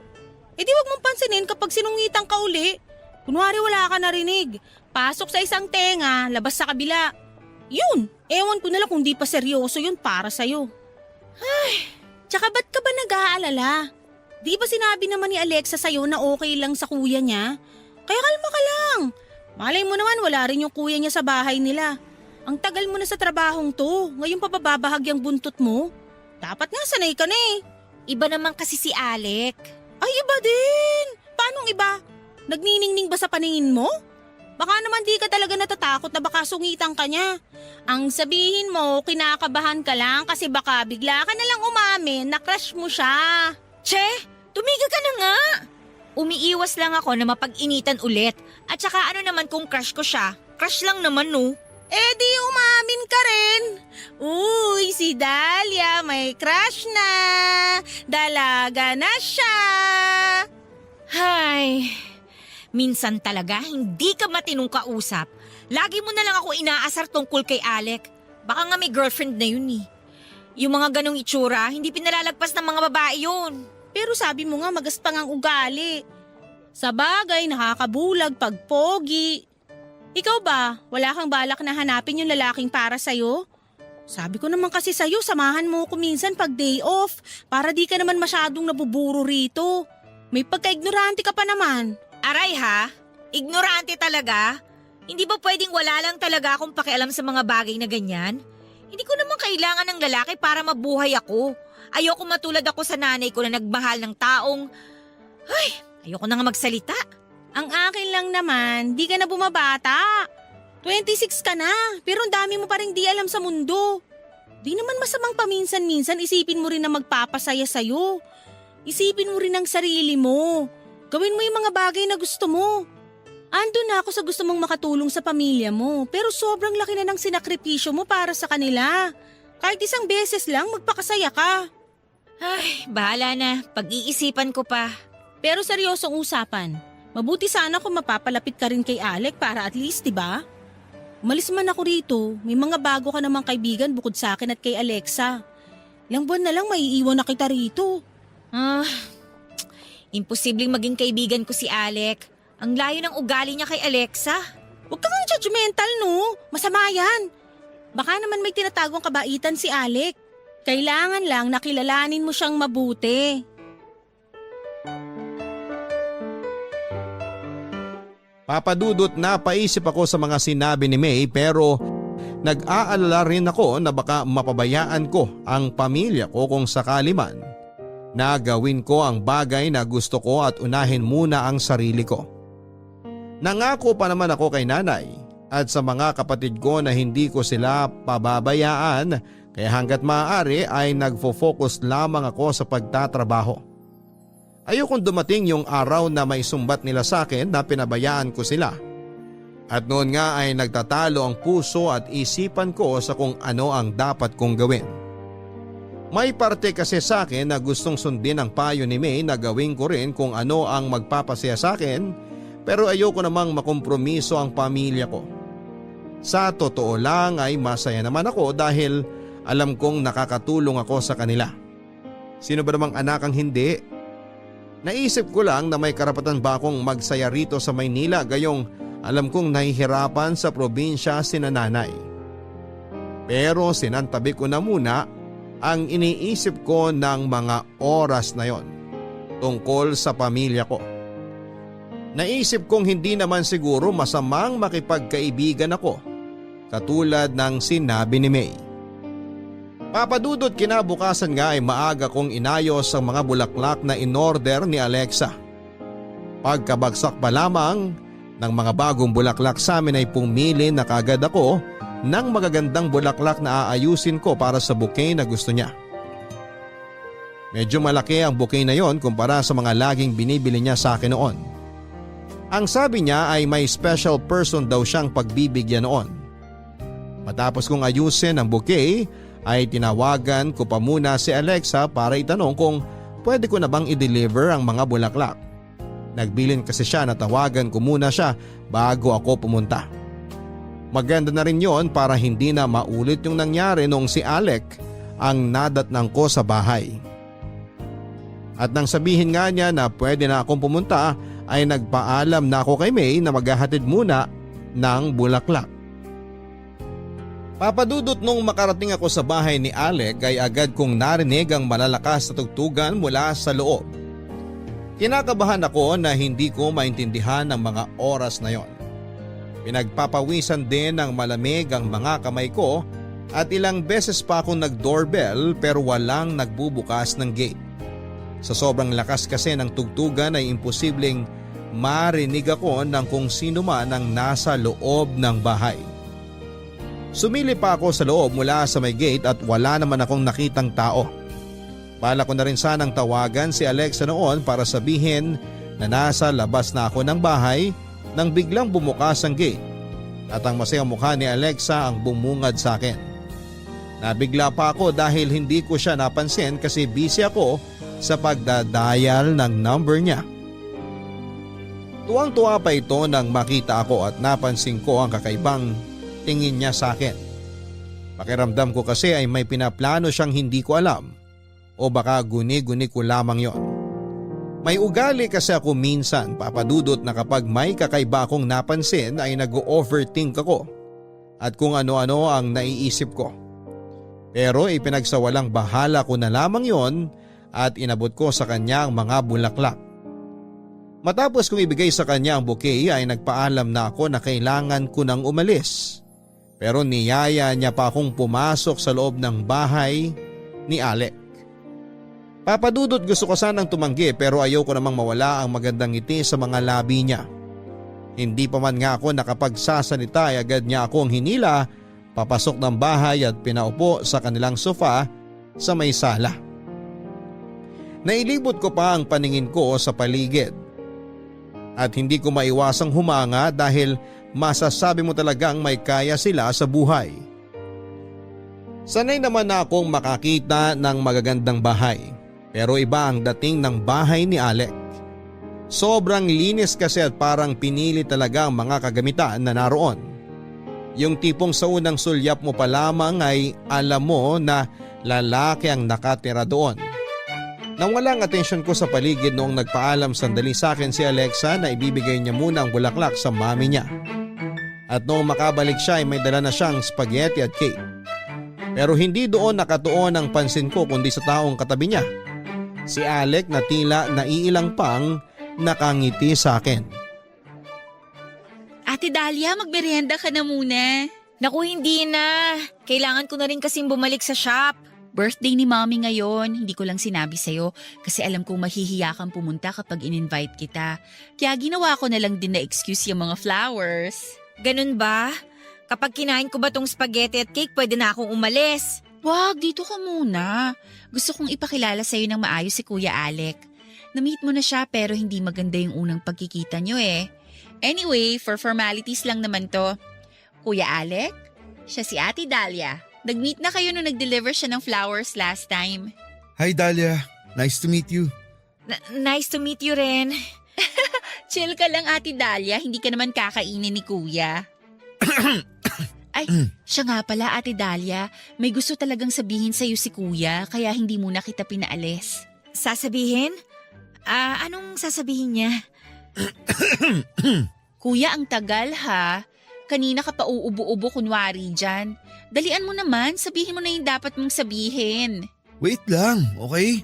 Di wag mong pansinin kapag sinungitan ka uli. Kunwari wala ka narinig. Pasok sa isang tenga, labas sa kabila. Yun, ewan ko na lang kung di pa seryoso yun para sa'yo. Tsaka ba't ka ba nag-aalala? Di ba sinabi naman ni Alexa sa'yo na okay lang sa kuya niya? Kaya kalma ka lang. Malay mo naman wala rin yung kuya niya sa bahay nila. Ang tagal mo na sa trabahong to, ngayon pa bababahag yung buntot mo? Dapat nga sanay ka na eh. Iba naman kasi si Alec. Ay iba din! Paanong iba? Nagniningning ba sa paningin mo? Baka naman di ka talaga natatakot na baka sungitan ka niya. Ang sabihin mo, kinakabahan ka lang kasi baka bigla ka na lang umamin na crush mo siya. Che, tumigil ka na nga. Umiiwas lang ako na mapag-initan ulit. At saka ano naman kung crush ko siya? Crush lang naman no. Di umamin ka rin. Uy, si Dahlia may crush na. Dalaga na siya. Hay, minsan talaga hindi ka matinong kausap. Lagi mo na lang ako inaasar tungkol kay Alec. Baka nga may girlfriend na yun eh. Yung mga ganong itsura, hindi pinalalagpas ng mga babae yun. Pero sabi mo nga magaspang ang ugali. Sa bagay, nakakabulag pag pogi. Ikaw ba, wala kang balak na hanapin yung lalaking para sa'yo? Sabi ko naman kasi sa'yo, samahan mo ko minsan pag day off para di ka naman masyadong nabuburo rito. May pagka-ignorante ka pa naman. Aray ha? Ignorante talaga? Hindi ba pwedeng wala lang talaga akong pakialam sa mga bagay na ganyan? Hindi ko naman kailangan ng lalaki para mabuhay ako. Ayoko matulad ako sa nanay ko na nagmahal ng taong... Ay, ayoko na nga magsalita. Ang akin lang naman, di ka na bumabata. 26 ka na, pero ang dami mo pa rin di alam sa mundo. Di naman masamang paminsan-minsan isipin mo rin na magpapasaya sa'yo. Isipin mo rin ang sarili mo. Gawin mo yung mga bagay na gusto mo. Ando na ako sa gusto mong makatulong sa pamilya mo, pero sobrang laki na ng sinakripisyo mo para sa kanila. Kahit isang beses lang, magpakasaya ka. Ay, bahala na. Pag-iisipan ko pa. Pero seryosong usapan. Mabuti sana kung mapapalapit ka rin kay Alec para at least, diba? Umalis man ako rito, may mga bago ka namang kaibigan bukod sa akin at kay Alexa. Ilang buwan na lang maiiwan na kita rito. Imposibleng maging kaibigan ko si Alec. Ang layo ng ugali niya kay Alexa. Huwag kang judgmental, no? Masama yan. Baka naman may tinatagong kabaitan si Alec. Kailangan lang nakilalanin mo siyang mabuti. Papadudot na paisip ako sa mga sinabi ni May pero nag-aalala rin ako na baka mapabayaan ko ang pamilya ko kung sakali man na gawin ko ang bagay na gusto ko at unahin muna ang sarili ko. Nangako pa naman ako kay nanay at sa mga kapatid ko na hindi ko sila pababayaan kaya hanggat maaari ay nagfo-focus lamang ako sa pagtatrabaho. Ayokong dumating yung araw na may sumbat nila sa akin na pinabayaan ko sila. At noon nga ay nagtatalo ang puso at isipan ko sa kung ano ang dapat kong gawin. May parte kasi sa akin na gustong sundin ang payo ni May na gawin ko rin kung ano ang magpapasaya sa akin pero ayoko namang makompromiso ang pamilya ko. Sa totoo lang ay masaya naman ako dahil alam kong nakakatulong ako sa kanila. Sino ba namang anak ang hindi? Naisip ko lang na may karapatan ba akong magsaya rito sa Maynila gayong alam kong nahihirapan sa probinsya sina nanay. Pero sinantabi ko na muna ang iniisip ko ng mga oras na yon tungkol sa pamilya ko. Naisip kong hindi naman siguro masamang makipagkaibigan ako katulad ng sinabi ni May. Papadudot kinabukasan nga ay maaga kong inayos ang mga bulaklak na in-order ni Alexa. Pagkabagsak pa lamang ng mga bagong bulaklak sa amin ay pumili na kagad ako ng magagandang bulaklak na aayusin ko para sa bouquet na gusto niya. Medyo malaki ang bouquet na yon kumpara sa mga laging binibili niya sa akin noon. Ang sabi niya ay may special person daw siyang pagbibigyan noon. Matapos kong ayusin ang bouquet ay tinawagan ko pa muna si Alexa para itanong kung pwede ko na bang i-deliver ang mga bulaklak. Nagbilin kasi siya na tawagan ko muna siya bago ako pumunta. Maganda na rin yon para hindi na maulit yung nangyari noong si Alec ang nadatnang ko sa bahay. At nang sabihin nga niya na pwede na akong pumunta ay nagpaalam na ako kay May na maghahatid muna ng bulaklak. Papadudot nung makarating ako sa bahay ni Alec ay agad kong narinig ang malalakas na tugtugan mula sa loob. Kinakabahan ako na hindi ko maintindihan ang mga oras na yon. Pinagpapawisan din ng malamig ang mga kamay ko at ilang beses pa akong nag-doorbell pero walang nagbubukas ng gate. Sa sobrang lakas kasi ng tugtugan ay imposibleng marinig ako ng kung sino man ang nasa loob ng bahay. Sumili pa ako sa loob mula sa may gate at wala naman akong nakitang tao. Bala ko na rin sanang tawagan si Alexa noon para sabihin na nasa labas na ako ng bahay nang biglang bumukas ang gate at ang masayang mukha ni Alexa ang bumungad sa akin. Nabigla pa ako dahil hindi ko siya napansin kasi busy ako sa pagdadial ng number niya. Tuwang-tuwa pa ito nang makita ako at napansin ko ang kakaibang tingin niya sa akin. Pakiramdam ko kasi ay may pinaplano siyang hindi ko alam o baka guni-guni ko lamang yon. May ugali kasi ako minsan, papadudot, na kapag may kakaiba akong napansin ay nag-overthink ako at kung ano-ano ang naiisip ko. Pero ipinagsawalang bahala ko na lamang yon at inabot ko sa kanya ang mga bulaklak. Matapos kong ibigay sa kanya ang bouquet ay nagpaalam na ako na kailangan ko nang umalis. Pero niyaya niya pa akong pumasok sa loob ng bahay ni Alec. Papadudot, gusto ko sanang tumanggi pero ayaw ko namang mawala ang magandang ngiti sa mga labi niya. Hindi pa man nga ako nakapagsasalita ay agad niya akong hinila papasok ng bahay at pinaupo sa kanilang sofa sa may sala. Nailibot ko pa ang paningin ko sa paligid. At hindi ko maiwasang humanga dahil masasabi mo talagang may kaya sila sa buhay. Sanay naman na akong makakita ng magagandang bahay pero iba ang dating ng bahay ni Alec. Sobrang linis kasi at parang pinili talaga ang mga kagamitan na naroon. Yung tipong sa unang sulyap mo pa lamang ay alam mo na lalaki ang nakatira doon. Nang walang atensyon ko sa paligid noong nagpaalam sandali sa akin si Alexa na ibibigay niya muna ang bulaklak sa mami niya. At noong makabalik siya ay may dala na siyang spaghetti at cake. Pero hindi doon nakatuon ang pansin ko kundi sa taong katabi niya. Si Alec na tila naiilang pang nakangiti sa akin. Ate Dahlia, magmerienda ka na muna. Naku, hindi na. Kailangan ko na rin kasing bumalik sa shop. Birthday ni Mommy ngayon. Hindi ko lang sinabi sa'yo kasi alam kong mahihiya kang pumunta kapag in-invite kita. Kaya ginawa ko na lang din na excuse yung mga flowers. Ganun ba? Kapag kinain ko ba tong spaghetti at cake, pwede na akong umalis. Wag, dito ka muna. Gusto kong ipakilala sa'yo ng maayos si Kuya Alec. Na-meet mo na siya pero hindi maganda yung unang pagkikita nyo eh. Anyway, for formalities lang naman to. Kuya Alec, siya si Ate Dahlia. Nag-meet na kayo nung nag-deliver siya ng flowers last time. Hi Dahlia, nice to meet you. Nice to meet you rin. Chill ka lang Ate Dahlia, hindi ka naman kakainin ni Kuya. Ay, siya nga pala Ate Dahlia, may gusto talagang sabihin sa'yo si Kuya kaya hindi muna kita pinaalis. Sasabihin? Anong sasabihin niya? Kuya, ang tagal ha. Kanina ka pa uubo-ubo kunwari dyan. Dalian mo naman, sabihin mo na yung dapat mong sabihin. Wait lang, okay?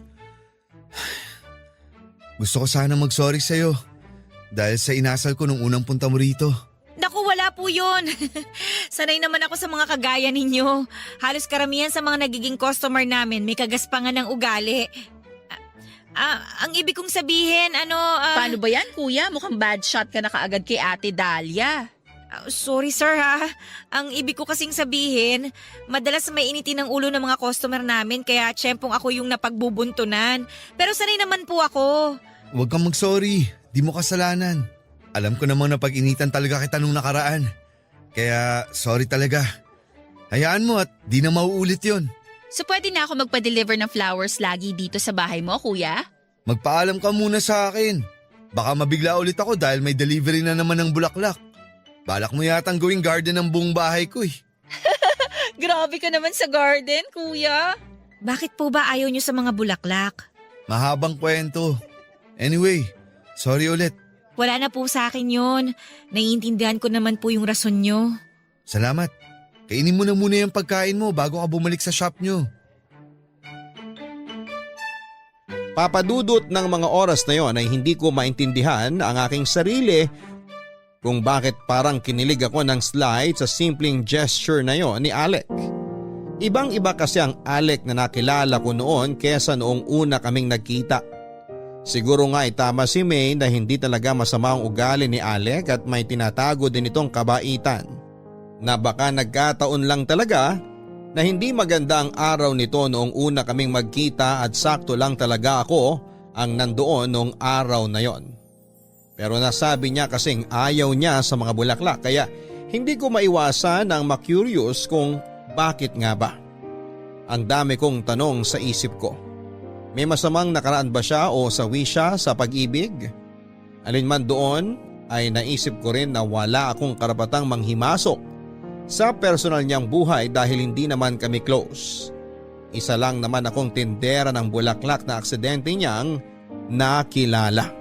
Gusto ko sana mag-sorry sa'yo dahil sa inasal ko nung unang punta mo rito. Naku, wala po yun. Sanay naman ako sa mga kagaya ninyo. Halos karamihan sa mga nagiging customer namin may kagaspangan ng ugali. Ang ibig kong sabihin, Paano ba yan, Kuya? Mukhang bad shot ka na kaagad kay Ate Dahlia. sorry sir ha. Ang ibig ko kasing sabihin, madalas may initin ng ulo ng mga customer namin kaya tiyempong ako yung napagbubuntunan. Pero sanay naman po ako. Huwag kang mag-sorry, di mo kasalanan. Alam ko namang napag-initan talaga kita nung nakaraan. Kaya sorry talaga. Hayaan mo at di na mauulit yon. So pwede na ako magpa-deliver ng flowers lagi dito sa bahay mo, Kuya? Magpaalam ka muna sa akin. Baka mabigla ulit ako dahil may delivery na naman ng bulaklak. Balak mo yatang gawing garden ng buong bahay ko eh. Grabe ka naman sa garden, Kuya. Bakit po ba ayaw nyo sa mga bulaklak? Mahabang kwento. Anyway, sorry ulit. Wala na po sa akin yun. Naiintindihan ko naman po yung rason nyo. Salamat. Kainin mo na muna yung pagkain mo bago ka bumalik sa shop nyo. Papadudot ng mga oras na yon ay hindi ko maintindihan ang aking sarili kung bakit parang kinilig ako ng slight sa simpleng gesture na yon ni Alec. Ibang-iba kasi ang Alec na nakilala ko noon kesa noong una kaming nagkita. Siguro nga tama si May na hindi talaga masama ang ugali ni Alec at may tinatago din itong kabaitan. Na baka nagkataon lang talaga na hindi maganda ang araw nito noong una kaming magkita at sakto lang talaga ako ang nandoon noong araw na yon. Pero nasabi niya kasing ayaw niya sa mga bulaklak kaya hindi ko maiwasan ang ma-curious kung bakit nga ba. Ang dami kong tanong sa isip ko. May masamang nakaraan ba siya o sawi siya sa pag-ibig? Alin man doon ay naisip ko rin na wala akong karapatang manghimasok sa personal niyang buhay dahil hindi naman kami close. Isa lang naman akong tindera ng bulaklak na aksidente niyang nakilala.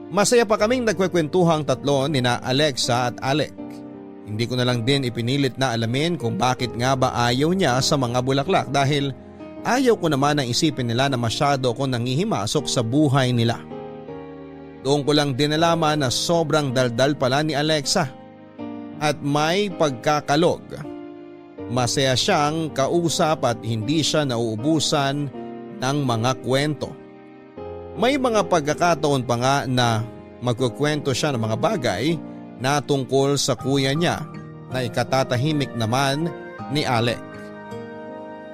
Masaya pa kaming nagkwekwentuhang tatlo nina Alexa at Alec. Hindi ko na lang din ipinilit na alamin kung bakit nga ba ayaw niya sa mga bulaklak dahil ayaw ko naman ang isipin nila na masyado akong nangihimasok sa buhay nila. Doon ko lang din nalaman na sobrang daldal pala ni Alexa at may pagkakalog. Masaya siyang kausap at hindi siya nauubusan ng mga kwento. May mga pagkakataon pa nga na magkukwento siya ng mga bagay na tungkol sa kuya niya na ikatatahimik naman ni Alec.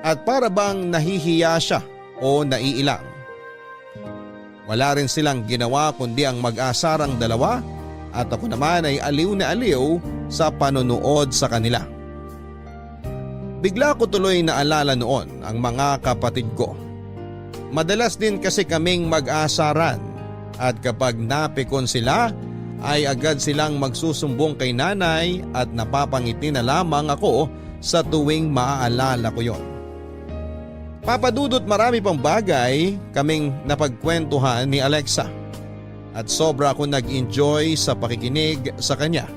At para bang nahihiya siya o naiilang. Wala rin silang ginawa kundi ang mag-asarang dalawa at ako naman ay aliw na aliw sa panonood sa kanila. Bigla ko tuloy naalala noon ang mga kapatid ko. Madalas din kasi kaming mag-asaran at kapag napikon sila ay agad silang magsusumbong kay nanay at napapangiti na lamang ako sa tuwing maaalala ko yon. Papadudot marami pang bagay kaming napagkwentuhan ni Alexa at sobra akong nag-enjoy sa pakikinig sa kanya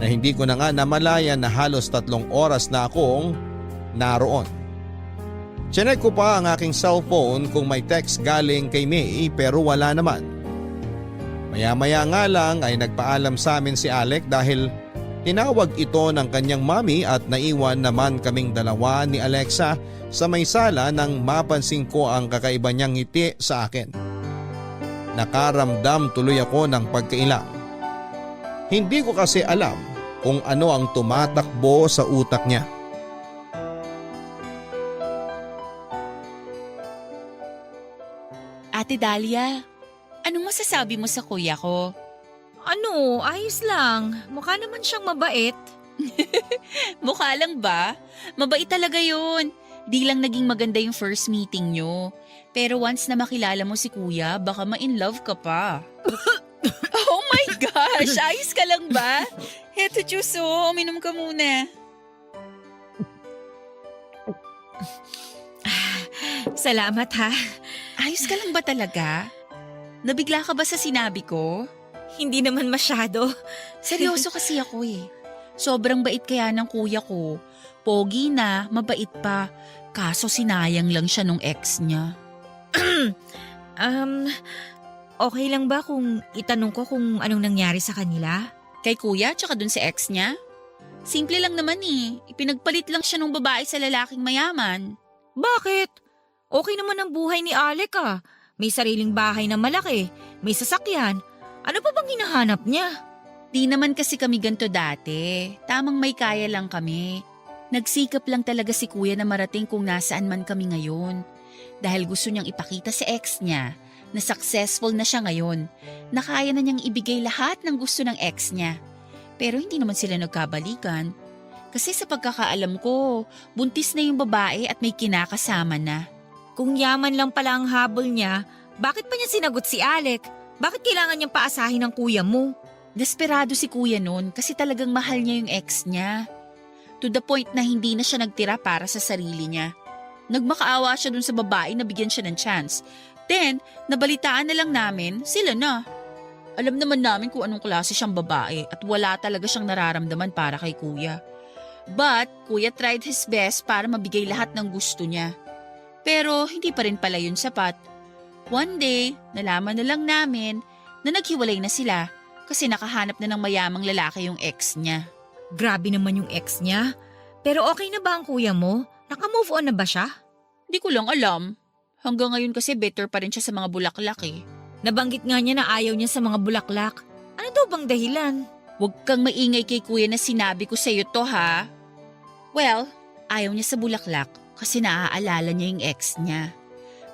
na hindi ko na nga namalayan na halos 3 oras na akong naroon. Chinek ko pa ang aking cellphone kung may text galing kay May pero wala naman. Maya-maya nga lang ay nagpaalam sa amin si Alec dahil tinawag ito ng kanyang mami at naiwan naman kaming dalawa ni Alexa sa may sala nang mapansin ko ang kakaiba niyang ngiti sa akin. Nakaramdam tuloy ako ng pagkailang. Hindi ko kasi alam kung ano ang tumatakbo sa utak niya. Ate Dahlia, anong masasabi mo sa kuya ko? Ano, ayos lang. Mukha naman siyang mabait. Mukha lang ba? Mabait talaga yun. Di lang naging maganda yung first meeting nyo. Pero once na makilala mo si kuya, baka ma-in love ka pa. Oh my gosh! Ayos ka lang ba? Heto, Chuso. Uminom ka muna. Salamat ha. Ayos ka lang ba talaga? Nabigla ka ba sa sinabi ko? Hindi naman masyado. Seryoso kasi ako eh. Sobrang bait kaya ng kuya ko. Pogi na, mabait pa. Kaso sinayang lang siya nung ex niya. Okay lang ba kung itanong ko kung anong nangyari sa kanila? Kay kuya tsaka dun sa ex niya? Simple lang naman eh. Ipinagpalit lang siya nung babae sa lalaking mayaman. Bakit? Okay naman ang buhay ni Alec ah. May sariling bahay na malaki, may sasakyan. Ano pa bang hinahanap niya? Di naman kasi kami ganito dati. Tamang may kaya lang kami. Nagsikap lang talaga si kuya na marating kung nasaan man kami ngayon. Dahil gusto niyang ipakita sa ex niya na successful na siya ngayon. Na kaya na niyang ibigay lahat ng gusto ng ex niya. Pero hindi naman sila nagkabalikan. Kasi sa pagkakaalam ko, buntis na yung babae at may kinakasama na. Kung yaman lang pala ang habol niya, bakit pa niya sinagot si Alec? Bakit kailangan niyang paasahin ng kuya mo? Desperado si kuya noon kasi talagang mahal niya yung ex niya. To the point na hindi na siya nagtira para sa sarili niya. Nagmakaawa siya dun sa babae na bigyan siya ng chance. Then, nabalitaan na lang namin, sila na. Alam naman namin kung anong klase siyang babae at wala talaga siyang nararamdaman para kay kuya. But, kuya tried his best para mabigay lahat ng gusto niya. Pero hindi pa rin pala yun sapat. One day, nalaman na lang namin na naghiwalay na sila kasi nakahanap na ng mayamang lalaki yung ex niya. Grabe naman yung ex niya. Pero okay na ba ang kuya mo? Naka-move on na ba siya? Di ko lang alam. Hanggang ngayon kasi better pa rin siya sa mga bulaklak eh. Nabanggit nga niya na ayaw niya sa mga bulaklak. Ano daw bang dahilan? Huwag kang maingay kay kuya na sinabi ko sa'yo to ha. Well, ayaw niya sa bulaklak kasi naaalala niya yung ex niya.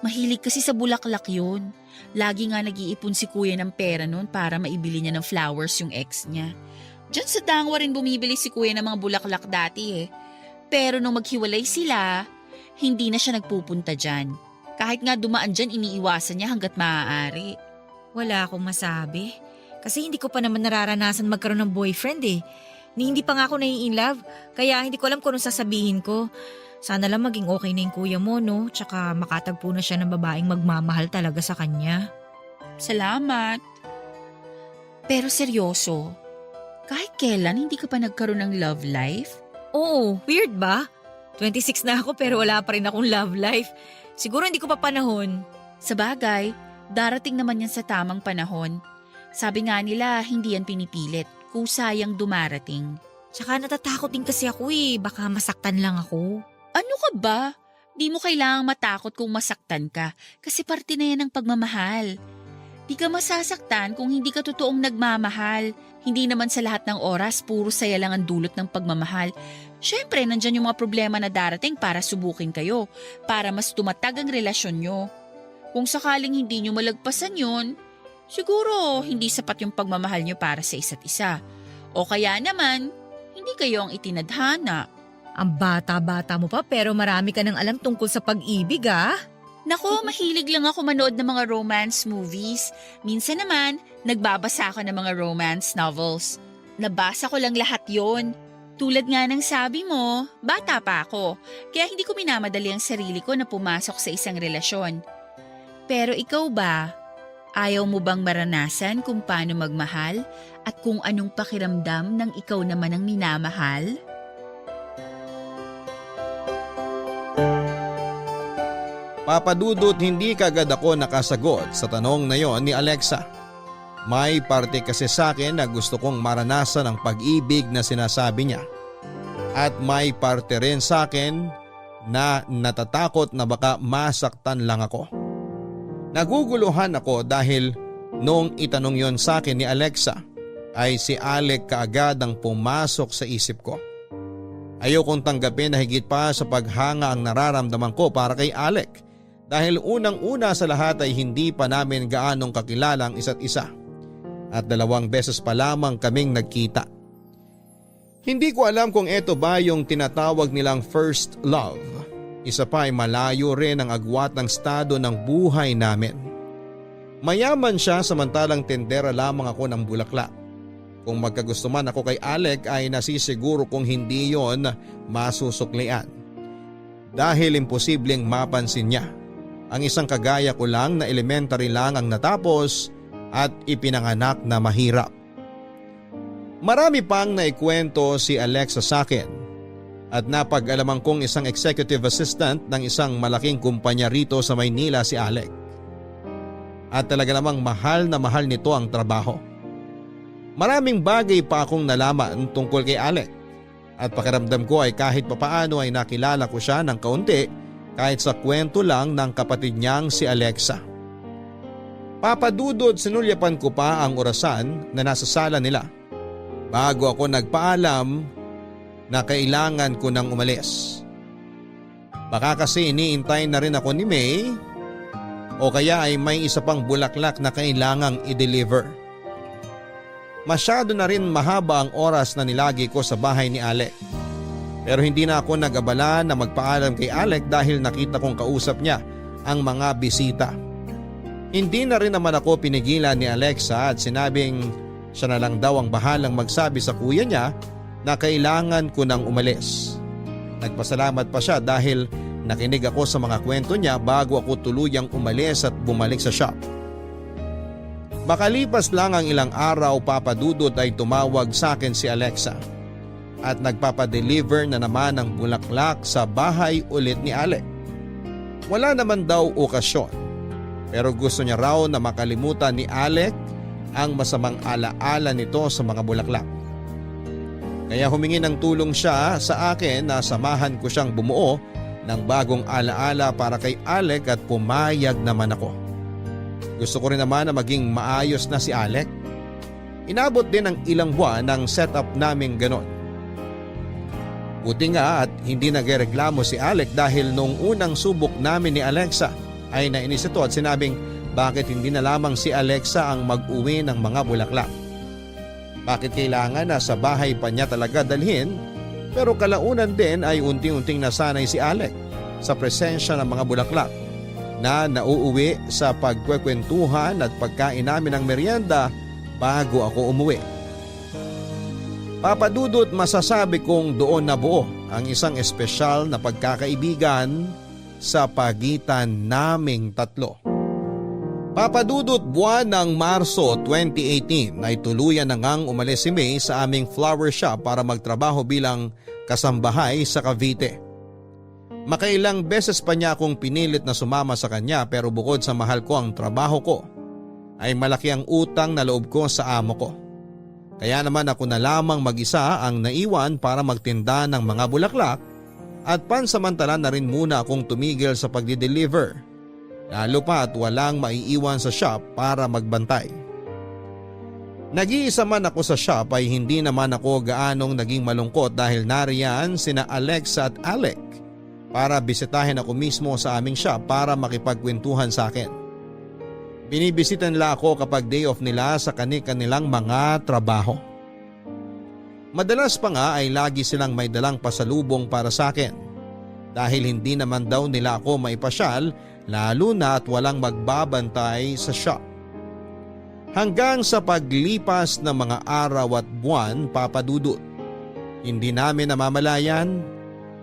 Mahilig kasi sa bulaklak yun. Lagi nga nag-iipon si kuya ng pera nun para maibili niya ng flowers yung ex niya. Diyan sa Dangwa rin bumibili si kuya ng mga bulaklak dati eh. Pero nung maghiwalay sila, hindi na siya nagpupunta dyan. Kahit nga dumaan dyan, iniiwasan niya hanggat maaari. Wala akong masabi. Kasi hindi ko pa naman nararanasan magkaroon ng boyfriend eh. Hindi pa nga ako nai-inlove, kaya hindi ko alam kung anong sasabihin ko. Sana lang maging okay na yung kuya mo, no? Tsaka makatagpo na siya ng babaeng magmamahal talaga sa kanya. Salamat. Pero seryoso, kahit kailan hindi ka pa nagkaroon ng love life? Oo, weird ba? 26 na ako pero wala pa rin akong love life. Siguro hindi ko pa panahon. Sa bagay, darating naman yan sa tamang panahon. Sabi nga nila, hindi yan pinipilit, kusayang dumarating. Tsaka natatakot din kasi ako eh, baka masaktan lang ako. Ano ka ba? Di mo kailangang matakot kung masaktan ka kasi parte na yan ng pagmamahal. Di ka masasaktan kung hindi ka totoong nagmamahal. Hindi naman sa lahat ng oras, puro saya lang ang dulot ng pagmamahal. Siyempre, nandyan yung mga problema na darating para subukin kayo, para mas tumatag ang relasyon nyo. Kung sakaling hindi nyo malagpasan yun, siguro hindi sapat yung pagmamahal nyo para sa isa't isa. O kaya naman, hindi kayo ang itinadhana. Ang bata-bata mo pa pero marami ka nang alam tungkol sa pag-ibig ah. Nako, mahilig lang ako manood ng mga romance movies. Minsan naman, nagbabasa ako ng mga romance novels. Nabasa ko lang lahat yon. Tulad nga ng sabi mo, bata pa ako. Kaya hindi ko minamadali ang sarili ko na pumasok sa isang relasyon. Pero ikaw ba? Ayaw mo bang maranasan kung paano magmahal at kung anong pakiramdam ng ikaw naman ang minamahal? Papadudot hindi kagad ako nakasagot sa tanong na yon ni Alexa. May parte kasi sa akin na gusto kong maranasan ang pag-ibig na sinasabi niya. At may parte rin sa akin na natatakot na baka masaktan lang ako. Naguguluhan ako dahil noong itanong yon sa akin ni Alexa ay si Alec kaagad ang pumasok sa isip ko. Ayokong tanggapin na higit pa sa paghanga ang nararamdaman ko para kay Alec dahil unang-una sa lahat ay hindi pa namin gaanong kakilala ang isa't isa at 2 beses pa lamang kaming nagkita. Hindi ko alam kung ito ba yung tinatawag nilang first love. Isa pa ay malayo rin ang agwat ng estado ng buhay namin. Mayaman siya samantalang tendera lamang ako ng bulaklak. Kung magkagusto man ako kay Alec ay nasisiguro kong hindi yon masusuklian. Dahil imposibleng mapansin niya. Ang isang kagaya ko lang na elementary lang ang natapos at ipinanganak na mahirap. Marami pang naikwento si Alexa sa akin at napag-alaman kong isang executive assistant ng isang malaking kumpanya rito sa Maynila si Alec. At talaga namang mahal na mahal nito ang trabaho. Maraming bagay pa akong nalaman tungkol kay Alec at pakiramdam ko ay kahit papaano ay nakilala ko siya ng kaunti kahit sa kwento lang ng kapatid niyang si Alexa. Papadudod sinulyapan ko pa ang orasan na nasa sala nila bago ako nagpaalam na kailangan ko nang umalis. Baka kasi iniintay na rin ako ni May o kaya ay may isa pang bulaklak na kailangang i-deliver. Masyado na rin mahaba ang oras na nilagi ko sa bahay ni Alec. Pero hindi na ako nag-abala na magpaalam kay Alec dahil nakita kong kausap niya ang mga bisita. Hindi na rin naman ako pinigilan ni Alexa at sinabing siya na lang daw ang bahalang magsabi sa kuya niya na kailangan ko nang umalis. Nagpasalamat pa siya dahil nakinig ako sa mga kwento niya bago ako tuluyang umalis at bumalik sa shop. Makalipas lang ang ilang araw papadudot ay tumawag sa akin si Alexa at nagpapadeliver na naman ng bulaklak sa bahay ulit ni Alec. Wala naman daw okasyon pero gusto niya raw na makalimutan ni Alec ang masamang alaala nito sa mga bulaklak. Kaya humingi ng tulong siya sa akin na samahan ko siyang bumuo ng bagong alaala para kay Alec at pumayag naman ako. Gusto ko rin naman na maging maayos na si Alec. Inabot din ng ilang buwan ang setup naming ganon. Buti nga at hindi nagreklamo si Alec dahil noong unang subok namin ni Alexa ay nainis ito at sinabing bakit hindi na lamang si Alexa ang mag-uwi ng mga bulaklak. Bakit kailangan na sa bahay pa niya talaga dalhin pero kalaunan din ay unti-unting nasanay si Alec sa presensya ng mga bulaklak na nauuwi sa pagkwekwentuhan at pagkain namin ng merienda bago ako umuwi. Papadudot masasabi kong doon nabuo ang isang espesyal na pagkakaibigan sa pagitan naming tatlo. Papadudot buwan ng Marso 2018 ay tuluyan na ngang umalis si May sa aming flower shop para magtrabaho bilang kasambahay sa Cavite. Makailang beses pa niya akong pinilit na sumama sa kanya pero bukod sa mahal ko ang trabaho ko ay malaki ang utang na loob ko sa amo ko. Kaya naman ako na lamang mag-isa ang naiwan para magtinda ng mga bulaklak at pansamantala na rin muna akong tumigil sa pagdi-deliver. Lalo pa at walang maiiwan sa shop para magbantay. Nag-iisa man ako sa shop ay hindi naman ako gaanong naging malungkot dahil nariyan sina Alexa at Alec para bisitahin ako mismo sa aming shop para makipagkwentuhan sa akin. Binibisita nila ako kapag day off nila sa kanilang mga trabaho. Madalas pa nga ay lagi silang may dalang pasalubong para sa akin dahil hindi naman daw nila ako maipasyal lalo na at walang magbabantay sa shop. Hanggang sa paglipas ng mga araw at buwan papadudot, hindi namin namamalayan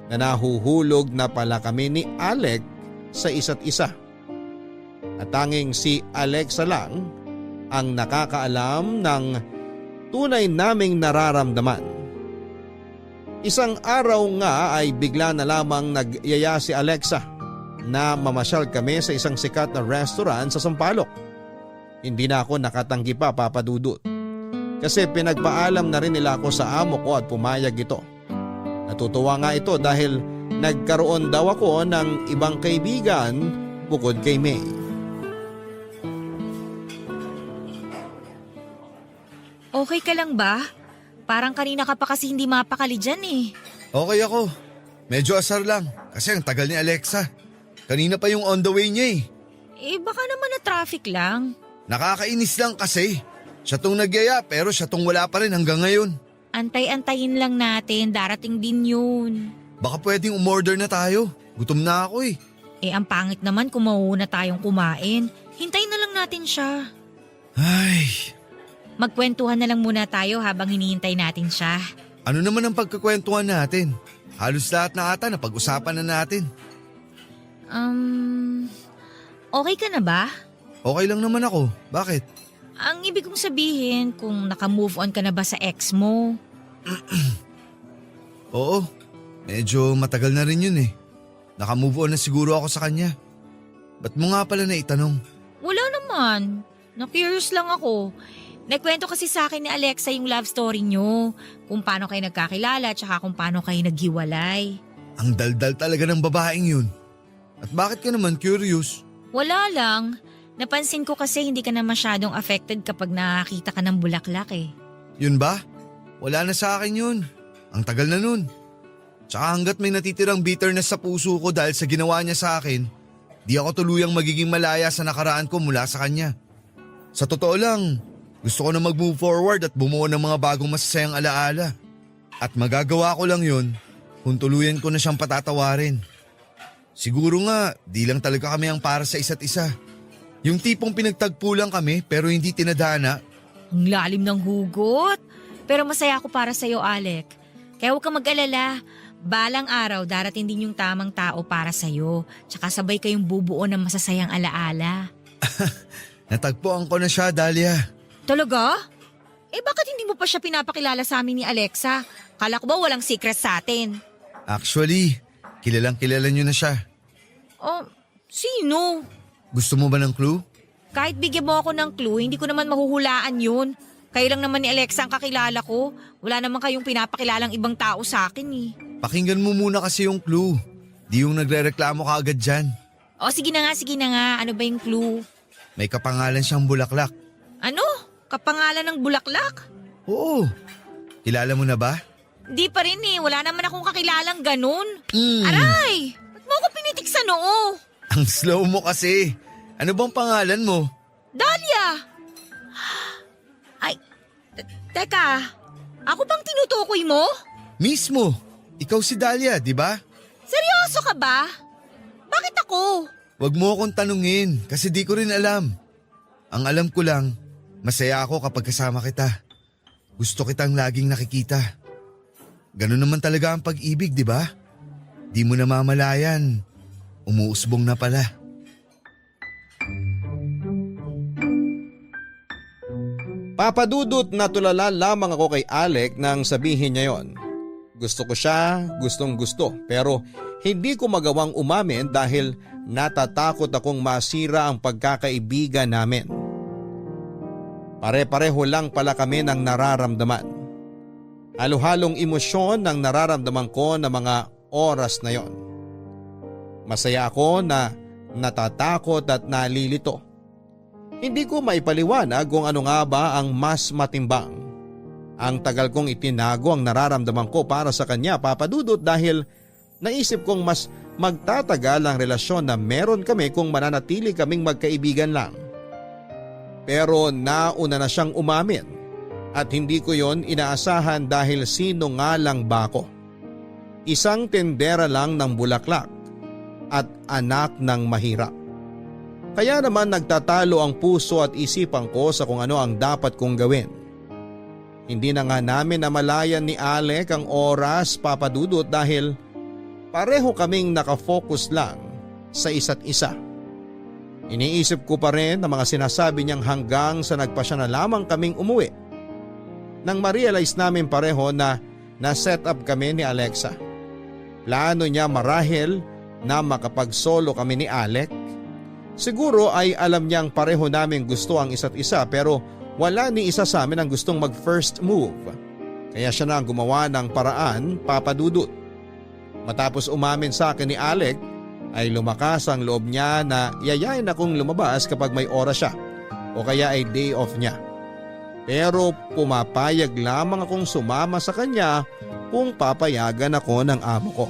na nahuhulog na pala kami ni Alec sa isa't isa. At tanging si Alexa lang ang nakakaalam ng tunay naming nararamdaman. Isang araw nga ay bigla na lamang nagyaya si Alexa na mamasyal kami sa isang sikat na restaurant sa Sampaloc. Hindi na ako nakatanggi pa, Papa Dudut. Kasi pinagpaalam na rin nila ako sa amo ko at pumayag ito. Natutuwa nga ito dahil nagkaroon daw ako ng ibang kaibigan bukod kay May. Okay ka lang ba? Parang kanina ka pa kasi hindi mapakali dyan eh. Okay ako. Medyo asar lang kasi ang tagal ni Alexa. Kanina pa yung on the way niya eh. Eh baka naman na traffic lang. Nakakainis lang kasi. Siya tong nagyaya pero siya tong wala pa rin hanggang ngayon. Antay-antayin lang natin, darating din yun. Baka pwedeng umorder na tayo. Gutom na ako eh. Eh ang pangit naman kung mauuna tayong kumain. Hintayin na lang natin siya. Ay, Magkwentuhan na lang muna tayo habang hinihintay natin siya. ano naman ang pagkakwentuhan natin? Halos lahat na ata na pag-usapan na natin. Okay ka na ba? Okay lang naman ako. Bakit? Ang ibig kong sabihin kung naka-move on ka na ba sa ex mo? Oo, medyo matagal na rin yun eh. Naka-move on na siguro ako sa kanya. Ba't mo nga pala naitanong? Wala naman. Na-curious lang ako. Nagkwento kasi sa akin ni Alexa yung love story nyo. Kung paano kayo nagkakilala tsaka kung paano kayo naghiwalay. Ang daldal talaga ng babaeng yun. At bakit ka naman curious? Wala lang. Napansin ko kasi hindi ka na masyadong affected kapag nakakita ka ng bulaklak eh. Yun ba? Wala na sa akin yun. Ang tagal na nun. Tsaka hanggat may natitirang bitterness sa puso ko dahil sa ginawa niya sa akin, di ako tuluyang magiging malaya sa nakaraan ko mula sa kanya. Sa totoo lang, gusto ko na mag-move forward at bumuo ng mga bagong masasayang alaala. At magagawa ko lang yun kung tuluyan ko na siyang patatawarin. Siguro nga, di lang talaga kami ang para sa isa't isa. Yung tipong pinagtagpo lang kami pero hindi tinadhana. Ang lalim ng hugot. Pero masaya ako para sa'yo, Alec. Kaya huwag kang mag-alala. Balang araw, darating din yung tamang tao para sa'yo. Tsaka sabay kayong bubuo ng masasayang alaala. Natagpuan ko na siya, Dahlia. Talaga? Eh bakit hindi mo pa siya pinapakilala sa amin ni Alexa? Kala ko ba walang secret sa atin? Actually, kilalang kilala niyo na siya. Oh, sino? Gusto mo ba ng clue? Kahit bigyan mo ako ng clue, hindi ko naman mahuhulaan yun. Kayo lang naman ni Alexa ang kakilala ko. Wala naman kayong pinapakilalang ibang tao sa akin eh. Pakinggan mo muna kasi yung clue. Di yung nagre-reklamo ka agad dyan. O sige na nga, sige na nga. Ano ba yung clue? May kapangalan siyang bulaklak. Ano? Kapangalan ng bulaklak? Oo. Kilala mo na ba? Di pa rin eh. Wala naman akong kakilalang ganun. Mm. Aray! Ba't mo ako pinitik sa noo? Ang slow mo kasi. Ano bang pangalan mo? Dahlia! Ay, teka. Ako bang tinutukoy mo? Mismo. Ikaw si Dahlia, di ba? Seryoso ka ba? Bakit ako? Huwag mo akong tanungin kasi di ko rin alam. Ang alam ko lang, masaya ako kapag kasama kita. Gusto kitang laging nakikita. Ganun naman talaga ang pag-ibig, di ba? Di mo namamalayan. Umuusbong na pala. Papadudot na tulala lamang ako kay Alec nang sabihin niya yon. Gusto ko siya, gustong gusto, pero hindi ko magawang umamin dahil natatakot akong masira ang pagkakaibigan namin. Pare-pareho lang pala kami ng nararamdaman. Halo-halong emosyon ng nararamdaman ko na mga oras na yon. Masaya ako na natatakot at nalilito. Hindi ko maipaliwanag kung ano nga ba ang mas matimbang. Ang tagal kong itinago ang nararamdaman ko para sa kanya, Papadudot, dahil naisip kong mas magtatagal ang relasyon na meron kami kung mananatili kaming magkaibigan lang. Pero nauna na siyang umamin at hindi ko yon inaasahan dahil sino nga lang ba ako? Isang tendera lang ng bulaklak at anak ng mahirap. Kaya naman nagtatalo ang puso at isipan ko sa kung ano ang dapat kong gawin. Hindi na nga namin namalayan ni Alec ang oras, Papadudot, dahil pareho kaming nakafocus lang sa isa't isa. Iniisip ko pa rin ang mga sinasabi niyang hanggang sa nagpasya na lamang kaming umuwi. Nang ma-realize namin pareho na na-set up kami ni Alexa. Plano niya marahil na makapag-solo kami ni Alec. Siguro ay alam niyang pareho namin gusto ang isa't isa pero wala ni isa sa amin ang gustong mag first move. Kaya siya na ang gumawa ng paraan, Papa Dudut. Matapos umamin sa akin ni Alec ay lumakas ang loob niya na yayain akong lumabas kapag may oras siya o kaya ay day off niya. Pero pumapayag lamang akong sumama sa kanya kung papayagan ako ng amo ko.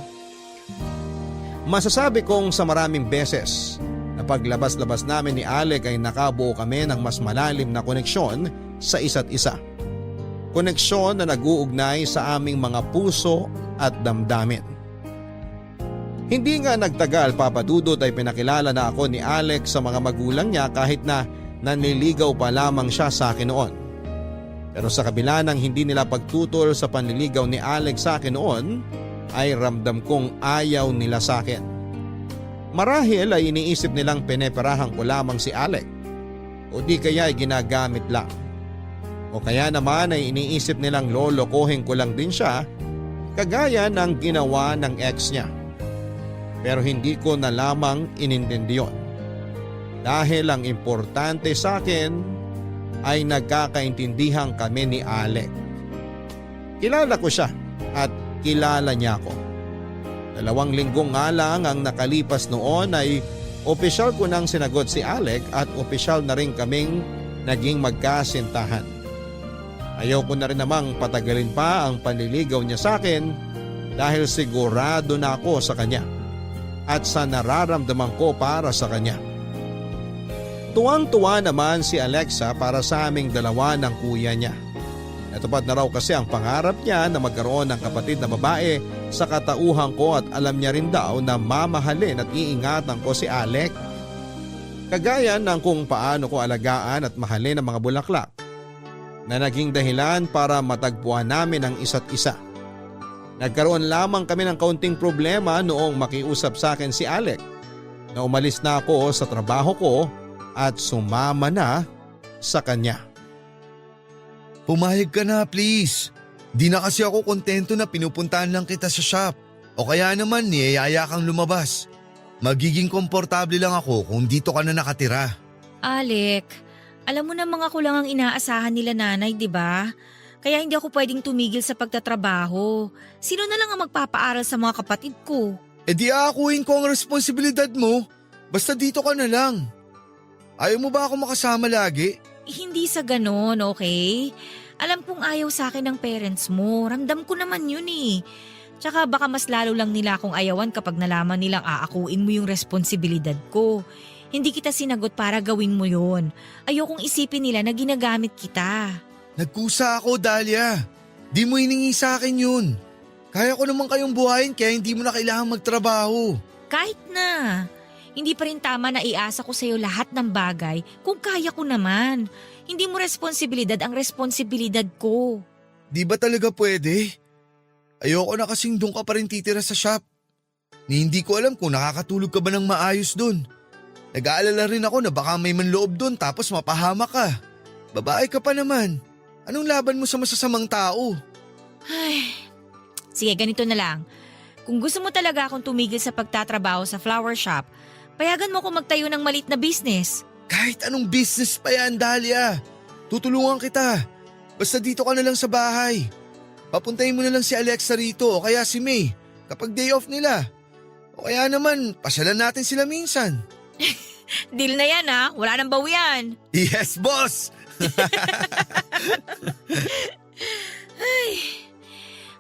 Masasabi kong sa maraming beses na paglabas-labas namin ni Alec ay nakabuo kami ng mas malalim na koneksyon sa isa't isa. Koneksyon na nag-uugnay sa aming mga puso at damdamin. Hindi nga nagtagal, Papa Dudut, ay pinakilala na ako ni Alec sa mga magulang niya kahit na nanliligaw pa lamang siya sa akin noon. Pero sa kabila ng hindi nila pagtutol sa panliligaw ni Alec sa akin noon, ay ramdam kong ayaw nila sa akin. Marahil ay iniisip nilang pineperahan ko lamang si Alec o di kaya ay ginagamit lang. O kaya naman ay iniisip nilang lolokohin ko lang din siya kagaya ng ginawa ng ex niya. Pero hindi ko na lamang inintindi yun. Dahil ang importante sa akin ay nagkakaintindihan kami ni Alec. Kilala ko siya at kilala niya ako. 2 linggo nga lang ang nakalipas noon ay opisyal ko nang sinagot si Alec at opisyal na rin kaming naging magkasintahan. Ayaw ko na rin namang patagalin pa ang panliligaw niya sa akin dahil sigurado na ako sa kanya at sa nararamdaman ko para sa kanya. Tuwang-tuwa naman si Alexa para sa aming dalawa ng kuya niya. Natupad na raw kasi ang pangarap niya na magkaroon ng kapatid na babae sa katauhan ko at alam niya rin daw na mamahalin at iingatan ko si Alec. Kagaya ng kung paano ko alagaan at mahalin ang mga bulaklak na naging dahilan para matagpuan namin ang isa't isa. Nagkaroon lamang kami ng kaunting problema noong makiusap sa akin si Alec na umalis na ako sa trabaho ko at sumama na sa kanya. Pumayag ka na please. Di na kasi ako kontento na pinupuntahan lang kita sa shop. O kaya naman niyayaya kang lumabas. Magiging komportable lang ako kung dito ka na nakatira. Alec, alam mo namang ako lang ang inaasahan nila nanay, di ba? Kaya hindi ako pwedeng tumigil sa pagtatrabaho. Sino na lang ang magpapaaral sa mga kapatid ko? E di aakuin ko ang responsibilidad mo. Basta dito ka na lang. Ayaw mo ba ako makasama lagi? Hindi sa ganon, okay? Alam kong ayaw sa akin ng parents mo. Ramdam ko naman yun eh. Tsaka baka mas lalo lang nila akong ayawan kapag nalaman nilang aakuin mo yung responsibilidad ko. Hindi kita sinagot para gawin mo yun. Ayokong isipin nila na ginagamit kita. Nagkusa ako, Dahlia. Di mo hiningi sa akin yun. Kaya ko naman kayong buhayin kaya hindi mo na kailangan magtrabaho. Kahit na. Hindi pa rin tama na iasa ko sa'yo lahat ng bagay kung kaya ko naman. Hindi mo responsibilidad ang responsibilidad ko. Di ba talaga pwede? Ayoko na kasing doon ka pa rin titira sa shop. Hindi ko alam kung nakakatulog ka ba ng maayos doon. Nag-aalala rin ako na baka may manloob doon tapos mapahama ka. Babae ka pa naman. Anong laban mo sa masasamang tao? Ay, sige ganito na lang. Kung gusto mo talaga akong tumigil sa pagtatrabaho sa flower shop, payagan mo ko magtayo ng malit na business. Kahit anong business pa yan, Dahlia. Tutulungan kita. Basta dito ka na lang sa bahay. Papuntahin mo na lang si Alexa rito o kaya si May kapag day off nila. O kaya naman, pasyalan natin sila minsan. Deal na yan ha, wala nang bawian. Yes, boss!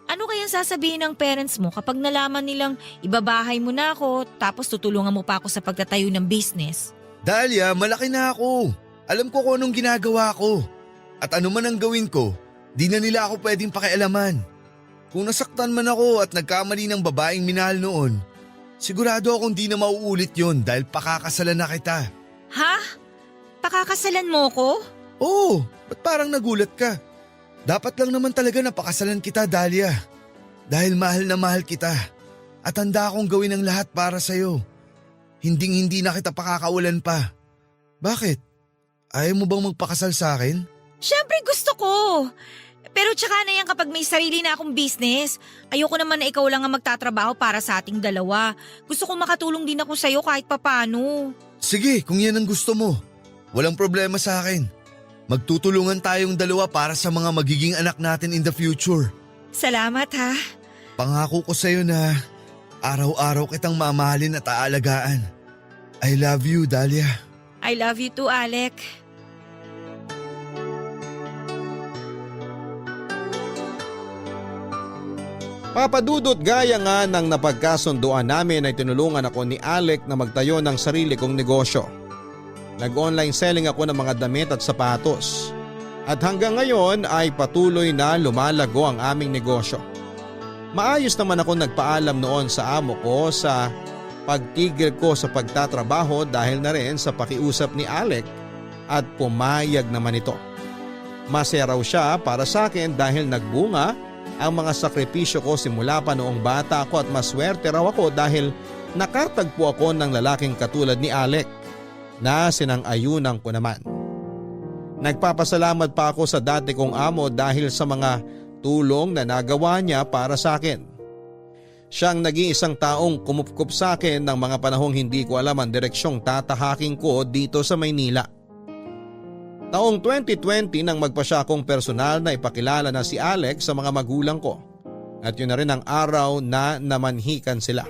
Ano kayang sasabihin ng parents mo kapag nalaman nilang ibabahay mo na ako tapos tutulungan mo pa ako sa pagtatayo ng business? Dahlia, malaki na ako. Alam ko kung anong ginagawa ko. At ano man ang gawin ko, di na nila ako pwedeng pakialaman. Kung nasaktan man ako at nagkamali ng babaeng minahal noon, sigurado akong di na mauulit yon dahil pakakasalan na kita. Ha? Pakakasalan mo ko? Oo, ba't parang nagulat ka? Dapat lang naman talaga na pakasalan kita, Dahlia. Dahil mahal na mahal kita. At handa akong gawin ang lahat para sa'yo. Hinding-hindi na kita pakakawalan pa. Bakit? Ayaw mo bang magpakasal sa akin? Siyempre gusto ko. Pero tsaka na yan kapag may sarili na akong business. Ayoko naman na ikaw lang ang magtatrabaho para sa ating dalawa. Gusto ko makatulong din ako sa'yo kahit papano. Sige, kung yan ang gusto mo. Walang problema sa akin. Magtutulungan tayong dalawa para sa mga magiging anak natin in the future. Salamat ha. Pangako ko sa'yo na araw-araw kitang mamahalin at aalagaan. I love you, Dahlia. I love you too, Alec. Papadudot, gaya nga ng napagkasunduan namin ay tinulungan ako ni Alec na magtayo ng sarili kong negosyo. Nag-online selling ako ng mga damit at sapatos. At hanggang ngayon ay patuloy na lumalago ang aming negosyo. Maayos naman ako nagpaalam noon sa amo ko sa pagtigil ko sa pagtatrabaho dahil na rin sa pakiusap ni Alec at pumayag naman ito. Masaya raw siya para sa akin dahil nagbunga ang mga sakripisyo ko simula pa noong bata ako at maswerte raw ako dahil nakatagpo ako ng lalaking katulad ni Alec na sinang-ayunan ko naman. Nagpapasalamat pa ako sa dati kong amo dahil sa mga tulong na nagawa niya para sa akin. Siyang nag-iisang taong kumupkup sa akin ng mga panahong hindi ko alam ang direksyong tatahaking ko dito sa Maynila. Taong 2020 nang magpasya akong personal na ipakilala na si Alex sa mga magulang ko at yun na rin ang araw na namanhikan sila.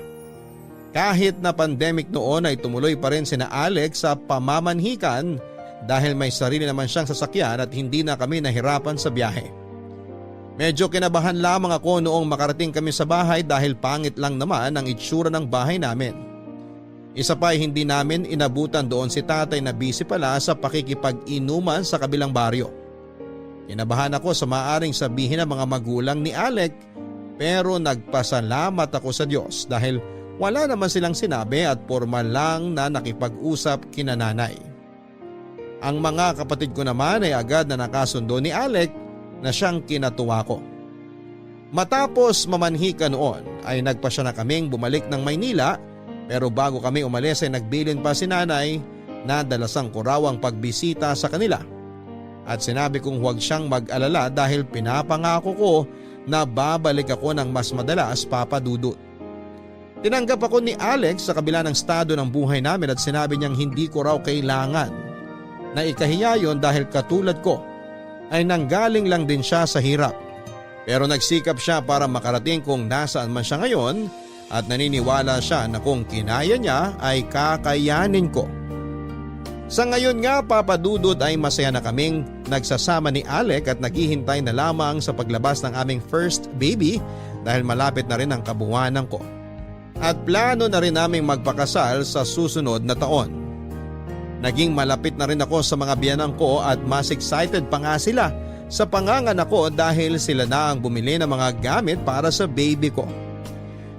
Kahit na pandemic noon ay tumuloy pa rin sina Alex sa pamamanhikan dahil may sarili naman siyang sasakyan at hindi na kami nahirapan sa biyahe. Medyo kinabahan lamang ako noong makarating kami sa bahay dahil pangit lang naman ang itsura ng bahay namin. Isa pa ay hindi namin inabutan doon si tatay na busy pala sa pakikipag-inuman sa kabilang baryo. Kinabahan ako sa maaaring sabihin ng mga magulang ni Alec pero nagpasalamat ako sa Diyos dahil wala naman silang sinabi at formal lang na nakipag-usap kina nanay. Ang mga kapatid ko naman ay agad na nakasundo ni Alec na siyang kinatuwa ko. Matapos mamanhika noon ay nagpasya na kaming bumalik ng Maynila. Pero bago kami umalis ay nagbilin pa si nanay na dalasang ko raw ang pagbisita sa kanila. At sinabi kong huwag siyang mag-alala dahil pinapangako ko na babalik ako ng mas madalas, Papa Dudut. Tinanggap ako ni Alex sa kabila ng estado ng buhay namin at sinabi niyang hindi ko raw kailangan na ikahiya yon dahil katulad ko ay nanggaling lang din siya sa hirap. Pero nagsikap siya para makarating kung nasaan man siya ngayon. At naniniwala siya na kung kinaya niya ay kakayanin ko. Sa ngayon nga, Papa Dudut, ay masaya na kaming nagsasama ni Alec at naghihintay na lamang sa paglabas ng aming first baby dahil malapit na rin ang kabuwanan ko. At plano na rin naming magpakasal sa susunod na taon. Naging malapit na rin ako sa mga biyanang ko at mas excited pa nga sila sa panganganak ko dahil sila na ang bumili ng mga gamit para sa baby ko.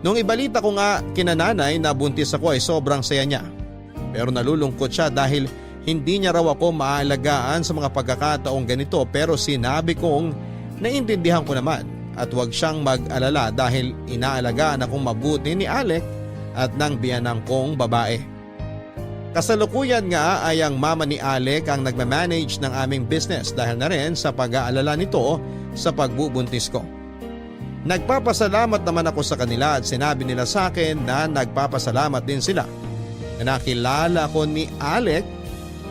Nung ibalita ko nga kina nanay na buntis ako ay sobrang saya niya. Pero nalulungkot siya dahil hindi niya raw ako maaalagaan sa mga pagkakataong ganito pero sinabi kong naiintindihan ko naman at huwag siyang mag-alala dahil inaalagaan akong mabuti ni Alec at ng biyanang kong babae. Kasalukuyan nga ay ang mama ni Alec ang nagmamanage ng aming business dahil na rin sa pag-aalala nito sa pagbubuntis ko. Nagpapasalamat naman ako sa kanila at sinabi nila sa akin na nagpapasalamat din sila. Na nakilala ko ni Alec,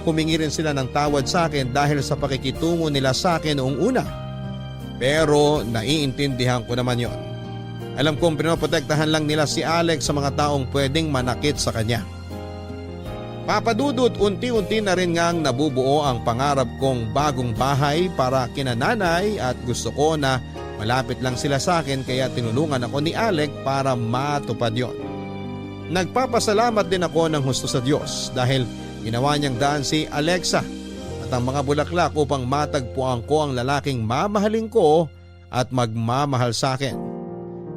humingi rin sila ng tawad sa akin dahil sa pakikitungo nila sa akin noong una. Pero naiintindihan ko naman yon. Alam kong pinoprotektahan lang nila si Alec sa mga taong pwedeng manakit sa kanya. Papadudot, unti-unti na rin ngang nabubuo ang pangarap kong bagong bahay para kina nanay at gusto ko na malapit lang sila sa akin kaya tinulungan ako ni Alec para matupad yon. Nagpapasalamat din ako ng husto sa Diyos dahil ginawa niyang daan si Alexa at ang mga bulaklak upang matagpuan ko ang lalaking mamahalin ko at magmamahal sa akin.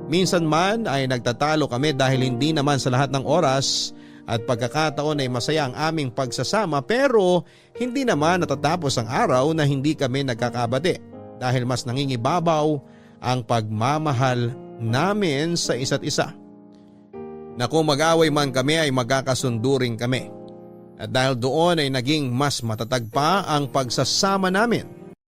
Minsan man ay nagtatalo kami dahil hindi naman sa lahat ng oras at pagkakataon ay masaya ang aming pagsasama pero hindi naman natatapos ang araw na hindi kami nagkakabati dahil mas nangingibabaw ang pagmamahal namin sa isa't isa. Na kung mag-away man kami ay magkakasundo rin kami. At dahil doon ay naging mas matatag pa ang pagsasama namin.